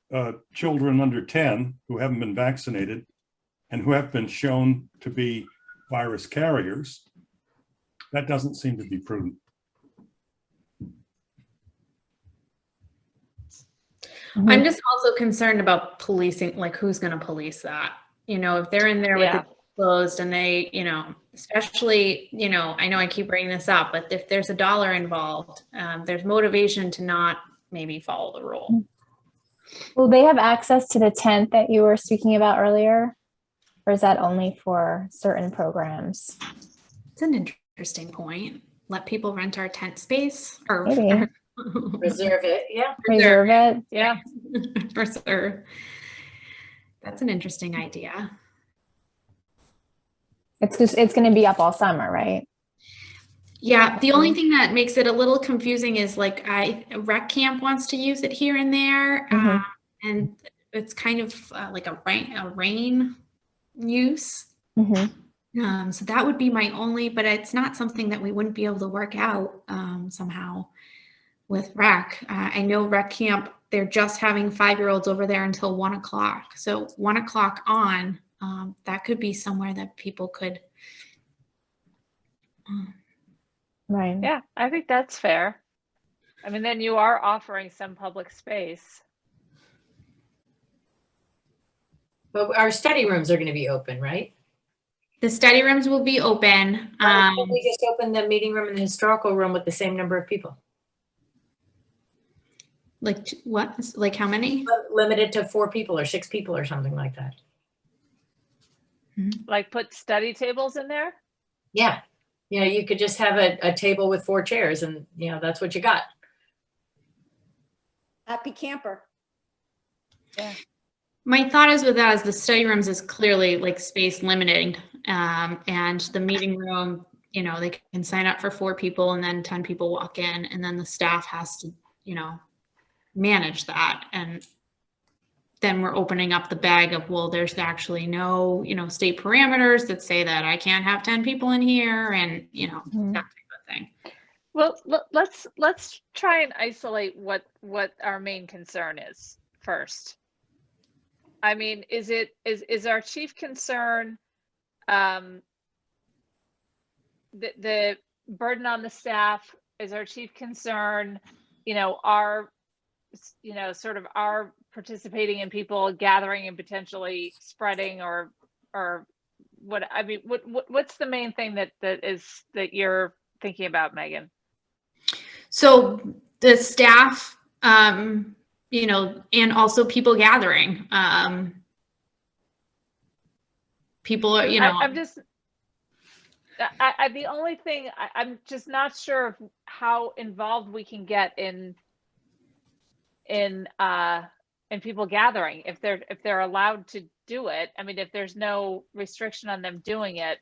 children under 10 who haven't been vaccinated and who have been shown to be virus carriers? That doesn't seem to be prudent. I'm just also concerned about policing, like who's going to police that? You know, if they're in there with it closed and they, you know, especially, you know, I know I keep bringing this up, but if there's $1 involved, there's motivation to not maybe follow the rule. Will they have access to the tent that you were speaking about earlier? Or is that only for certain programs? It's an interesting point. Let people rent our tent space or Maybe. Reserve it. Yeah. Reserve it. Yeah. Reserve. That's an interesting idea. It's going to be up all summer, right? Yeah, the only thing that makes it a little confusing is like rec camp wants to use it here and there, and it's kind of like a rain use. So that would be my only, but it's not something that we wouldn't be able to work out somehow with rec. I know rec camp, they're just having 5-year-olds over there until 1 o'clock. So 1 o'clock on, that could be somewhere that people could. Right. Yeah, I think that's fair. I mean, then you are offering some public space. But our study rooms are going to be open, right? The study rooms will be open. Why don't we just open the meeting room and the historical room with the same number of people? Like what? Like how many? Limited to 4 people or 6 people or something like that. Like put study tables in there? Yeah. You know, you could just have a table with 4 chairs and, you know, that's what you got. Happy camper. Yeah. My thought is with that is the study rooms is clearly like space limiting, and the meeting room, you know, they can sign up for 4 people and then 10 people walk in, and then the staff has to, you know, manage that. And then we're opening up the bag of, well, there's actually no, you know, state parameters that say that I can't have 10 people in here, and, you know, that type of thing. Well, let's try and isolate what our main concern is first. I mean, is our chief concern the burden on the staff? Is our chief concern, you know, sort of our participating in people gathering and potentially spreading, or what? I mean, what's the main thing that you're thinking about, Megan? So the staff, you know, and also people gathering. People are, you know. I'm just, the only thing, I'm just not sure how involved we can get in people gathering if they're allowed to do it. I mean, if there's no restriction on them doing it.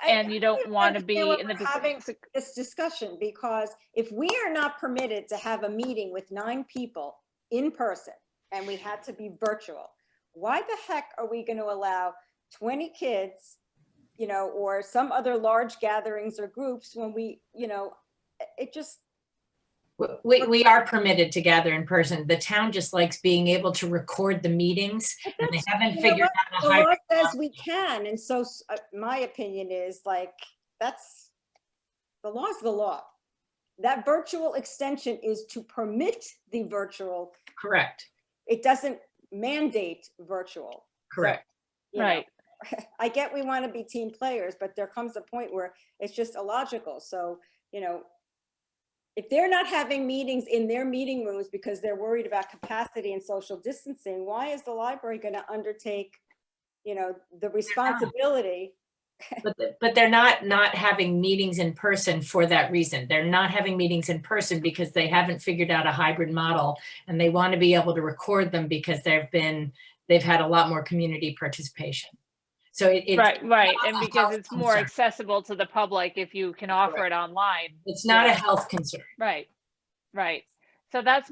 And you don't want to be in the having this discussion, because if we are not permitted to have a meeting with 9 people in person and we had to be virtual, why the heck are we going to allow 20 kids, you know, or some other large gatherings or groups when we, you know, it just. We are permitted to gather in person. The town just likes being able to record the meetings, and they haven't figured out a hybrid. The law says we can, and so my opinion is like that's the law is the law. That virtual extension is to permit the virtual. Correct. It doesn't mandate virtual. Correct. So, right. I get we want to be team players, but there comes a point where it's just illogical. So, you know, if they're not having meetings in their meeting rooms because they're worried about capacity and social distancing, why is the library going to undertake you know, the responsibility. But they're not having meetings in person for that reason. They're not having meetings in person because they haven't figured out a hybrid model, and they want to be able to record them because they've had a lot more community participation. So it's right, and because it's more accessible to the public if you can offer it online. It's not a health concern. Right. So that's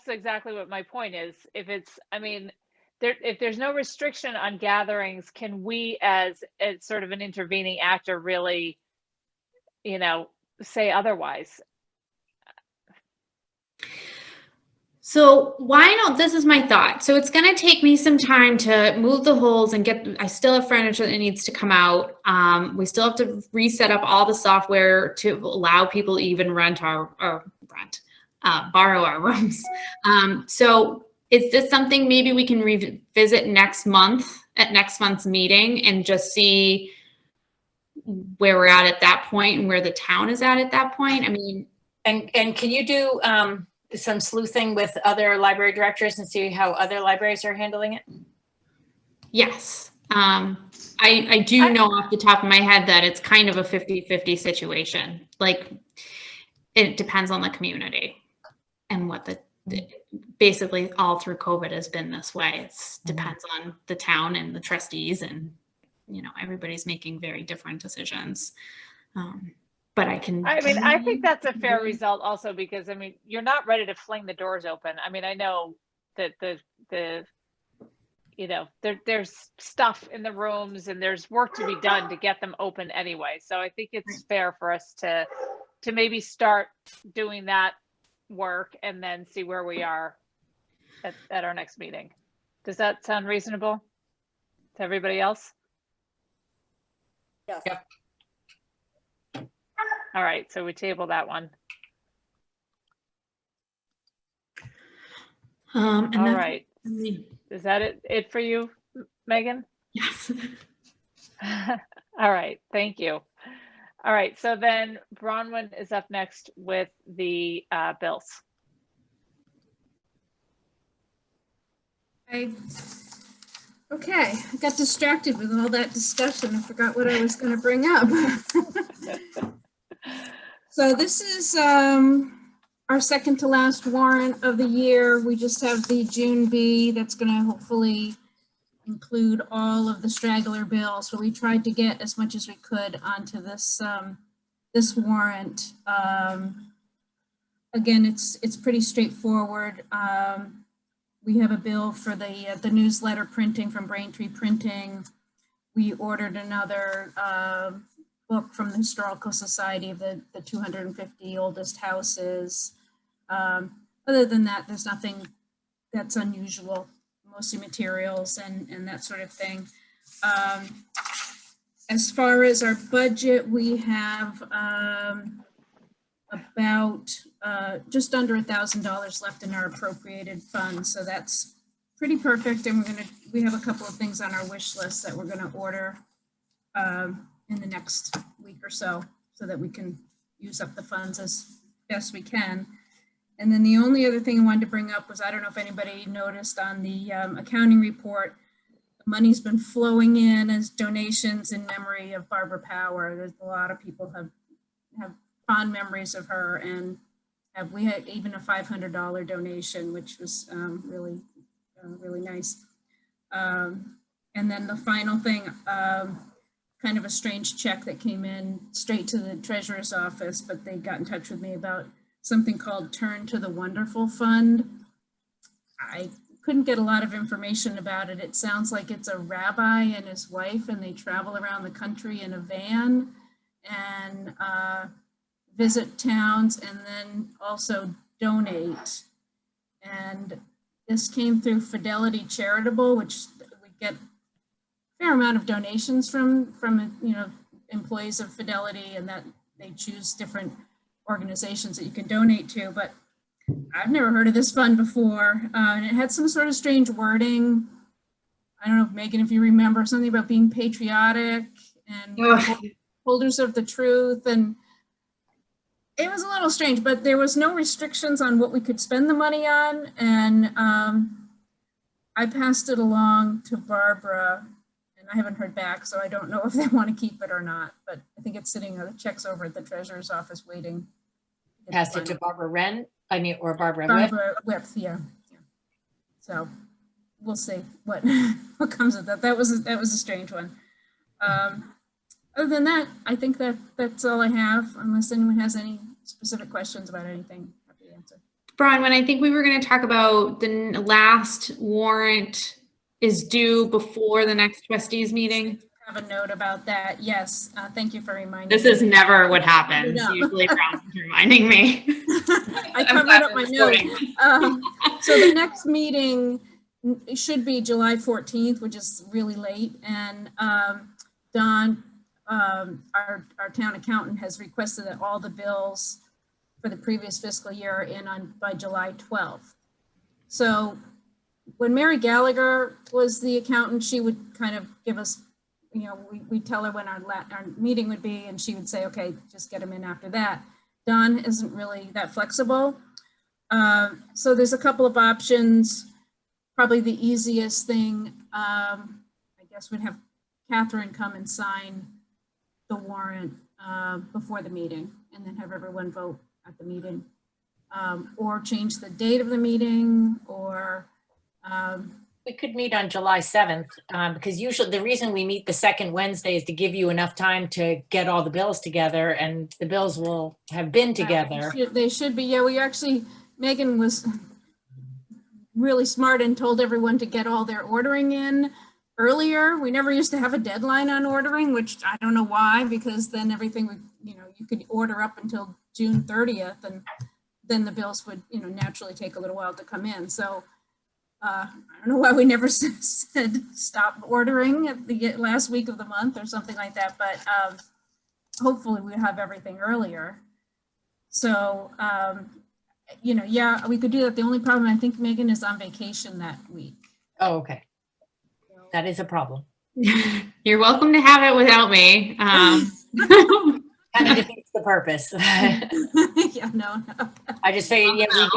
exactly what my point is. If it's, I mean, if there's no restriction on gatherings, can we as sort of an intervening actor really, you know, say otherwise? So why not? This is my thought. So it's going to take me some time to move the holes and I still have furniture that needs to come out. We still have to reset up all the software to allow people to even borrow our rooms. So is this something maybe we can revisit next month at next month's meeting and just see where we're at that point and where the town is at that point? I mean, and can you do some sleuthing with other library directors and see how other libraries are handling it? Yes. I do know off the top of my head that it's kind of a 50-50 situation. Like, it depends on the community and what basically all through COVID has been this way. It depends on the town and the trustees, and, you know, everybody's making very different decisions. But I think that's a fair result also, because I mean, you're not ready to fling the doors open. I mean, I know that the you know, there's stuff in the rooms and there's work to be done to get them open anyway. So I think it's fair for us to maybe start doing that work and then see where we are at our next meeting. Does that sound reasonable to everybody else? Yes. Yep. All right, so we table that one. All right. Is that it for you, Megan? Yes. All right, thank you. All right, so then Bronwyn is up next with the bills. Okay, I got distracted with all that discussion and forgot what I was going to bring up. So this is our second to last warrant of the year. We just have the June B that's going to hopefully include all of the straggler bills. So we tried to get as much as we could onto this this warrant. Again, it's pretty straightforward. We have a bill for the newsletter printing from Braintree Printing. We ordered another book from the Historical Society of the 250 oldest houses. Other than that, there's nothing that's unusual, mostly materials and that sort of thing. As far as our budget, we have about just under $1,000 left in our appropriated funds. So that's pretty perfect. And we have a couple of things on our wish list that we're gonna order in the next week or so that we can use up the funds as best we can. And then the only other thing I wanted to bring up was, I don't know if anybody noticed on the accounting report, the money's been flowing in as donations in memory of Barbara Power. There's a lot of people have fond memories of her, and we had even a $500 donation, which was really nice. And then the final thing, kind of a strange check that came in straight to the treasurer's office, but they got in touch with me about something called Turn to the Wonderful Fund. I couldn't get a lot of information about it. It sounds like it's a rabbi and his wife, and they travel around the country in a van and visit towns and then also donate. And this came through Fidelity Charitable, which we get a fair amount of donations from employees of Fidelity, and that they choose different organizations that you can donate to. But I've never heard of this fund before, and it had some sort of strange wording. I don't know, Megan, if you remember, something about being patriotic and holders of the truth, and it was a little strange, but there was no restrictions on what we could spend the money on. And I passed it along to Barbara, And I haven't heard back, so I don't know if they want to keep it or not, but I think it's sitting, the check's over at the treasurer's office waiting. to get the Pass it to final- Barbara Wren, or Barbara Whip. Barbara Whip, yeah. So we'll see what, what comes of that. That was a strange one. Other than that, I think that's all I have, unless anyone has any specific questions about anything. Happy to answer. Bronwyn, I think we were going to talk about the last warrant is due before the next trustees meeting. Have a note about that. Yes. Thank you for reminding This me. is never what happens. No. Usually Bronwyn's reminding me. I I'm covered glad up my it's notes. recording. So the next meeting should be July 14th, which is really late. And Don, our town accountant, has requested that all the bills for the previous fiscal year are in by July 12th. So when Mary Gallagher was the accountant, she would kind of give us, you know, we'd tell her when our meeting would be, and she would say, okay, just get them in after that. Don isn't really that flexible. So there's a couple of options. Probably the easiest thing, I guess, would have Catherine come and sign the warrant before the meeting, and then have everyone vote at the meeting, or change the date of the meeting, or We could meet on July 7th, because usually the reason we meet the second Wednesday is to give you enough time to get all the bills together, and the bills will have been together. They should be. Yeah, we actually, Megan was really smart and told everyone to get all their ordering in earlier. We never used to have a deadline on ordering, which I don't know why, because then everything would, you know, you could order up until June 30th, and then the bills would, you know, naturally take a little while to come in. So I don't know why we never said stop ordering at the last week of the month or something like that, but hopefully we'll have everything earlier. So, you know, yeah, we could do that. The only problem, I think Megan is on vacation that week. Oh, okay. That is a problem. You're welcome to have it without me. Kind of defeats the purpose. Yeah, no. I just figured, yeah,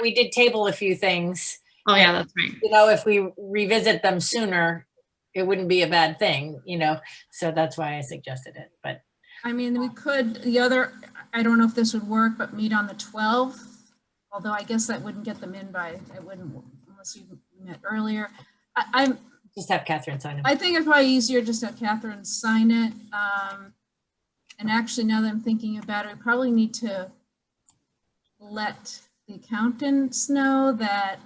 we did table a few things. Oh yeah, that's right. You know, if we revisit them sooner, it wouldn't be a bad thing, you know, so that's why I suggested it, but. I mean, we could, I don't know if this would work, but meet on the 12th, although I guess that wouldn't get them in it wouldn't, unless you met earlier. I'm just have Catherine sign it. I think it's probably easier just to have Catherine sign it. And actually, now that I'm thinking about it, we probably need to let the accountants know that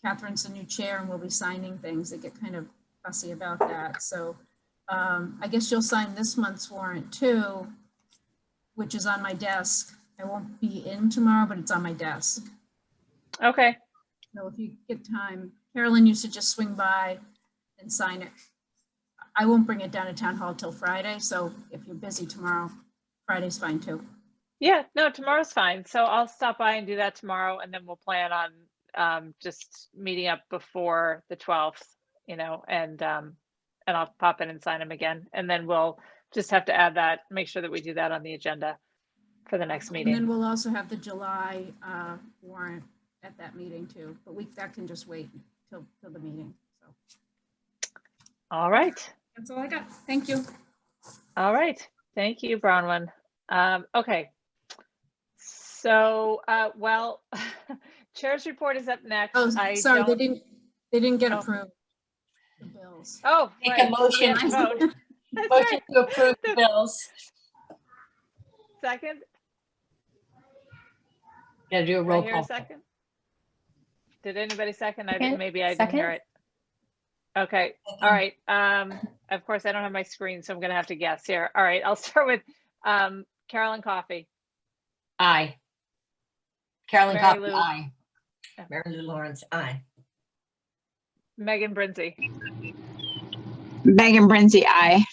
Catherine's the new chair and we'll be signing things. They get kind of fussy about that. So I guess you'll sign this month's warrant too, which is on my desk. I won't be in tomorrow, but it's on my desk. Okay. So if you get time, Carolyn used to just swing by and sign it. I won't bring it down to town hall till Friday. So if you're busy tomorrow, Friday's fine too. Yeah, no, tomorrow's fine. So I'll stop by and do that tomorrow, and then we'll plan on just meeting up before the 12th, you know, and I'll pop in and sign them again. And then we'll just have to add that, make sure that we do that on the agenda for the next meeting. And then we'll also have the July warrant at that meeting too, but that can just wait till the meeting. So All right. that's all I got. Thank you. All right. Thank you, Bronwyn. Okay. So, well, Chair's report is up next. Oh, sorry, they didn't get approved. The bills. Oh, Make right. a motion to vote. That's Motion right. to approve the bills. Second. Gotta do a Did I roll hear a call. second? Did anybody second? Second. Maybe I didn't Second. hear it. Okay. All right. Of course, I don't have my screen, so I'm going to have to guess here. All right. I'll start with Carolyn Coffey. Aye. Carolyn Mary Coffey, Lou. aye. Mary Lou Lawrence, aye. Megan Brinzy. Megan Brinzy, aye.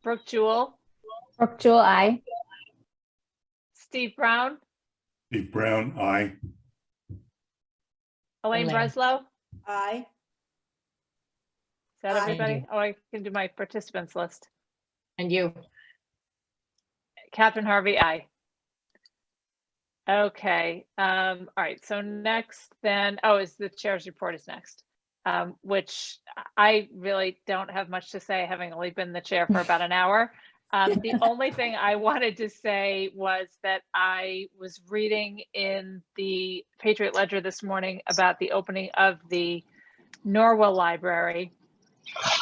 Brooke Jewell. Brooke Jewell, aye. Steve Brown. Steve Brown, aye. Elaine Elaine. Breslow. Aye. Is that Aye. everybody? Oh, I can do my participants list. And you? Catherine Harvey, aye. Okay. All right. So next then, is the chair's report is next. which I really don't have much to say, having only been the chair for about an hour. The only thing I wanted to say was that I was reading in the Patriot Ledger this morning about the opening of the Norwell Library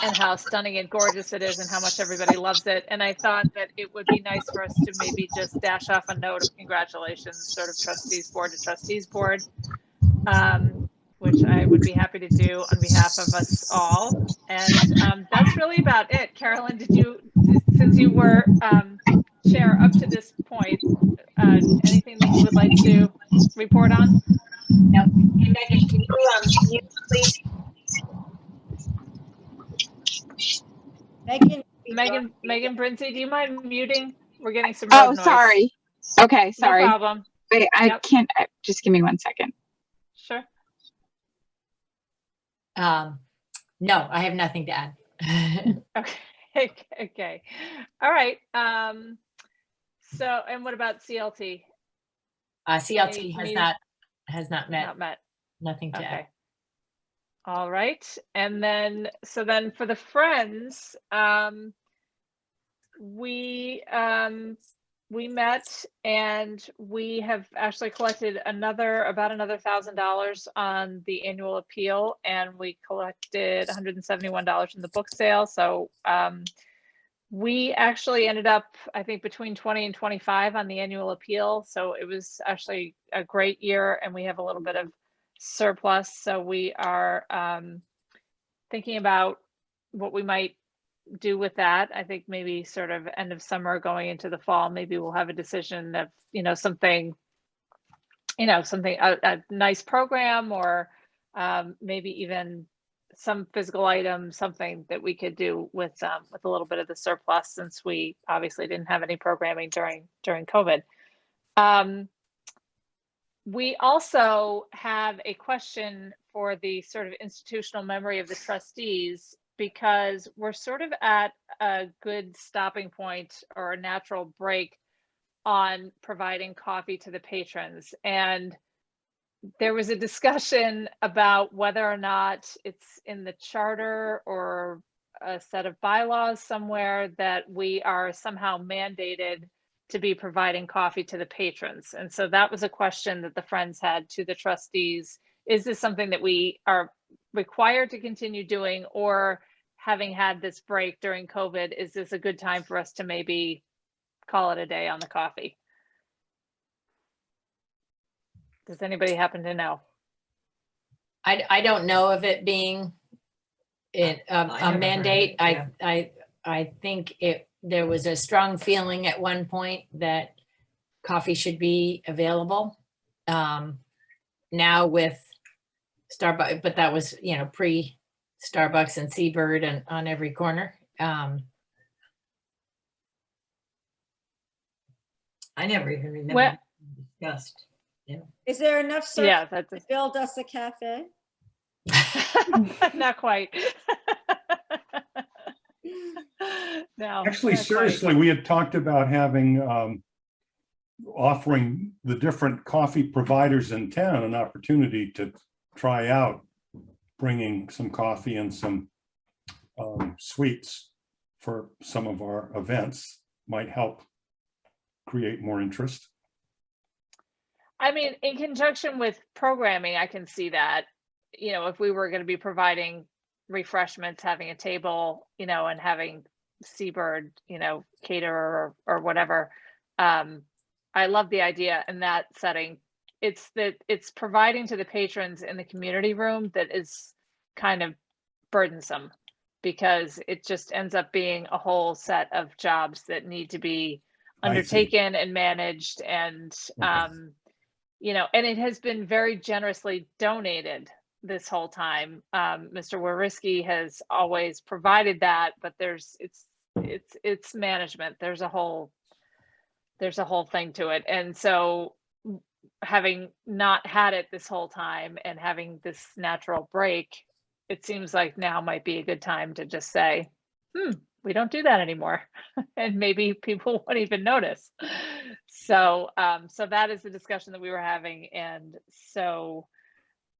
and how stunning and gorgeous it is and how much everybody loves it. And I thought that it would be nice for us to maybe just dash off a note of congratulations, sort of trustees board to trustees board, which I would be happy to do on behalf of us all. And that's really about it. Carolyn, did you, since you were chair up to this point, anything that you would like to report on? No. Hey, Megan, can you mute, please? Megan Brinsley, do you mind muting? We're getting some road Oh, noise. sorry. Okay, sorry. No problem. Wait, I Yep. can't, just give me 1 second. Sure. No, I have nothing to add. Okay. All right. So, and what about CLT? CLT has not met. Not met. Nothing to add. Okay. All right. And then, so then for the Friends, we met and we have actually collected about another $1,000 on the annual appeal, and we collected $171 in the book sale. So we actually ended up, I think, between 20 and 25 on the annual appeal. So it was actually a great year, and we have a little bit of surplus. So we are thinking about what we might do with that. I think maybe sort of end of summer going into the fall, maybe we'll have a decision of, something, a nice program, or maybe even some physical item, something that we could do with a little bit of the surplus, since we obviously didn't have any programming during COVID. We also have a question for the sort of institutional memory of the trustees, because we're sort of at a good stopping point or a natural break on providing coffee to the patrons. And there was a discussion about whether or not it's in the charter or a set of bylaws somewhere that we are somehow mandated to be providing coffee to the patrons. And so that was a question that the Friends had to the trustees. Is this something that we are required to continue doing, or having had this break during COVID, is this a good time for us to maybe call it a day on the coffee? Does anybody happen to know? I don't know of it being a mandate. I think there was a strong feeling at one point that coffee should be available. Now with Starbucks, but that was, pre Starbucks and Seabird and on every corner. I never even remember Well, discussed. Yeah. Is there enough surplus yeah, that's to build us a cafe? not quite. No. Actually, not seriously, quite. we had talked about having, offering the different coffee providers in town an opportunity to try out bringing some coffee and some sweets for some of our events. Might help create more interest. I mean, in conjunction with programming, I can see that, if we were going to be providing refreshments, having a table, and having Seabird, cater or whatever. I love the idea in that setting. It's that it's providing to the patrons in the community room that is kind of burdensome, because it just ends up being a whole set of jobs that need to be undertaken and managed, and and it has been very generously donated this whole time. Mr. Wariski has always provided that, but it's management. There's a whole thing to it. And so having not had it this whole time and having this natural break, it seems like now might be a good time to just say, we don't do that anymore. And maybe people won't even notice. So that is the discussion that we were having. And so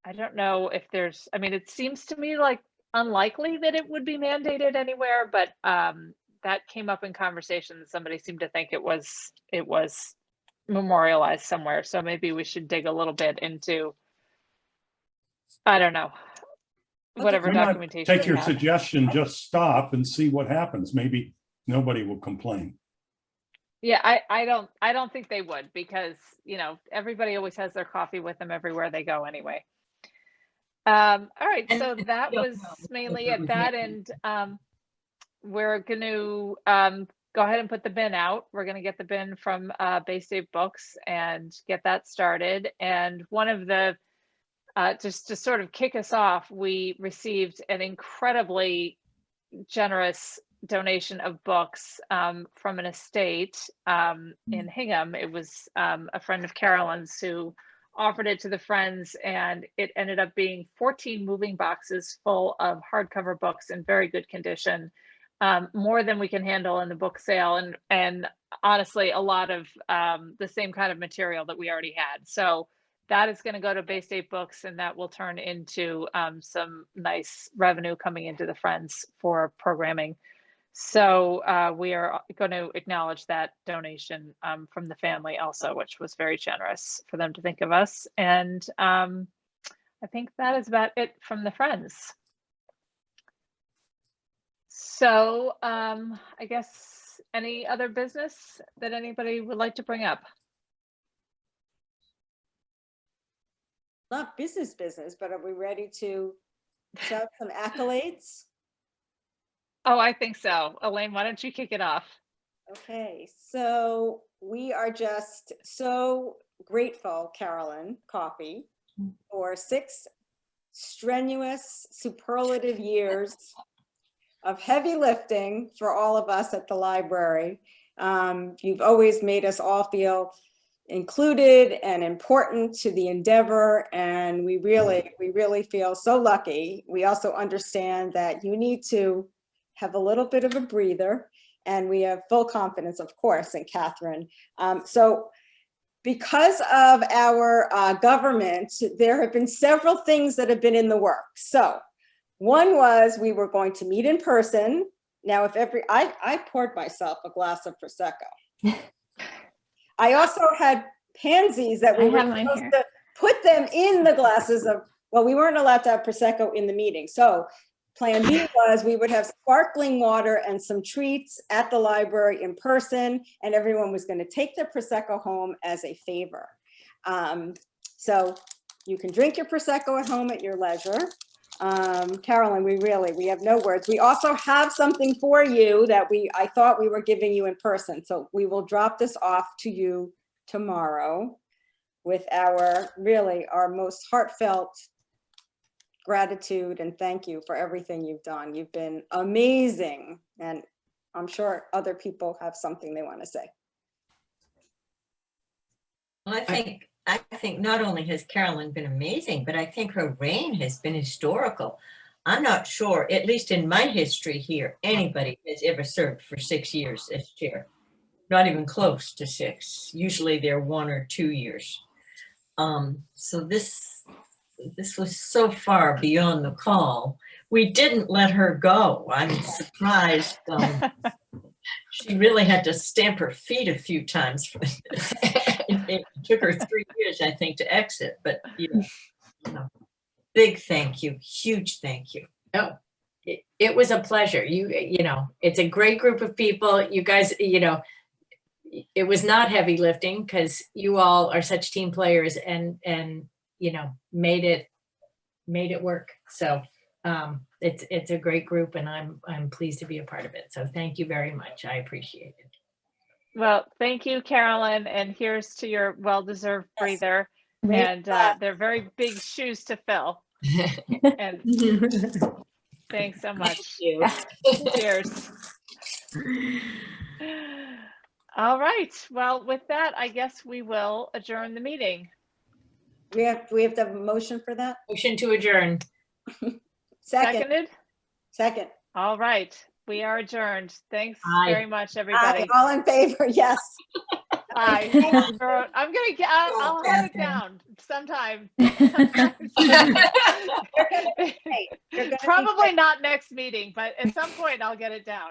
I don't know if there's, I mean, it seems to me like unlikely that it would be mandated anywhere, but that came up in conversation. Somebody seemed to think it was memorialized somewhere. So maybe we should dig a little bit into, I don't know, whatever Why not documentation take we your have. suggestion, just stop and see what happens. Maybe nobody will complain. Yeah, I don't think they would, because, you know, everybody always has their coffee with them everywhere they go anyway. All right, so that was mainly at that, and we're going to go ahead and put the bin out. We're going to get the bin from Bay State Books and get that started. And one of the, just to sort of kick us off, we received an incredibly generous donation of books from an estate in Hingham. It was a friend of Carolyn's who offered it to the friends, and it ended up being 14 moving boxes full of hardcover books in very good condition, more than we can handle in the book sale, and honestly a lot of the same kind of material that we already had. So that is going to go to Bay State Books, and that will turn into some nice revenue coming into the Friends for programming. So we are going to acknowledge that donation from the family also, which was very generous for them to think of us. And I think that is about it from the Friends. So I guess any other business that anybody would like to bring up? Not business, but are we ready to shout some accolades? Oh, I think so. Elaine, why don't you kick it off? Okay, so we are just so grateful, Carolyn Coffey, for 6 strenuous, superlative years of heavy lifting for all of us at the library. You've always made us all feel included and important to the endeavor, and we really feel so lucky. We also understand that you need to have a little bit of a breather, and we have full confidence, of course, in Catherine. So because of our government, there have been several things that have been in the works. So one was we were going to meet in person. Now, I poured myself a glass of Prosecco. I also had pansies that we were supposed to put them in the glasses of, well, we weren't allowed to have Prosecco in the meeting. So plan B was we would have sparkling water and some treats at the library in person, and everyone was going to take their Prosecco home as a favor. So you can drink your Prosecco at home at your leisure. Carolyn, we have no words. We also have something for you that I thought we were giving you in person. So we will drop this off to you tomorrow with our most heartfelt gratitude and thank you for everything you've done. You've been amazing, and I'm sure other people have something they want to say. Well, I think not only has Carolyn been amazing, but I think her reign has been historical. I'm not sure, at least in my history here, anybody has ever served for 6 years as chair. Not even close to 6. Usually they're 1 or 2 years. So this was so far beyond the call. We didn't let her go. I'm surprised. She really had to stamp her feet a few times. It took her 3 years, I think, to exit, but big thank you, huge thank you. Oh, it was a pleasure. You know, it's a great group of people. You guys, you know, it was not heavy lifting because you all are such team players and you know, made it work. So it's a great group, and I'm pleased to be a part of it. So thank you very much. I appreciate it. Well, thank you, Carolyn, and here's to your well-deserved breather. And they're very big shoes to fill. And thanks so much. Thank you. Cheers. All right. Well, with that, I guess we will adjourn the meeting. We have to have a motion for that? Motion to adjourn. Seconded? Second. All right. We are adjourned. Thanks Aye. very much, everybody. All in favor, yes. I'm gonna get. I'll have it down sometime. Probably not next meeting, but at some point I'll get it down.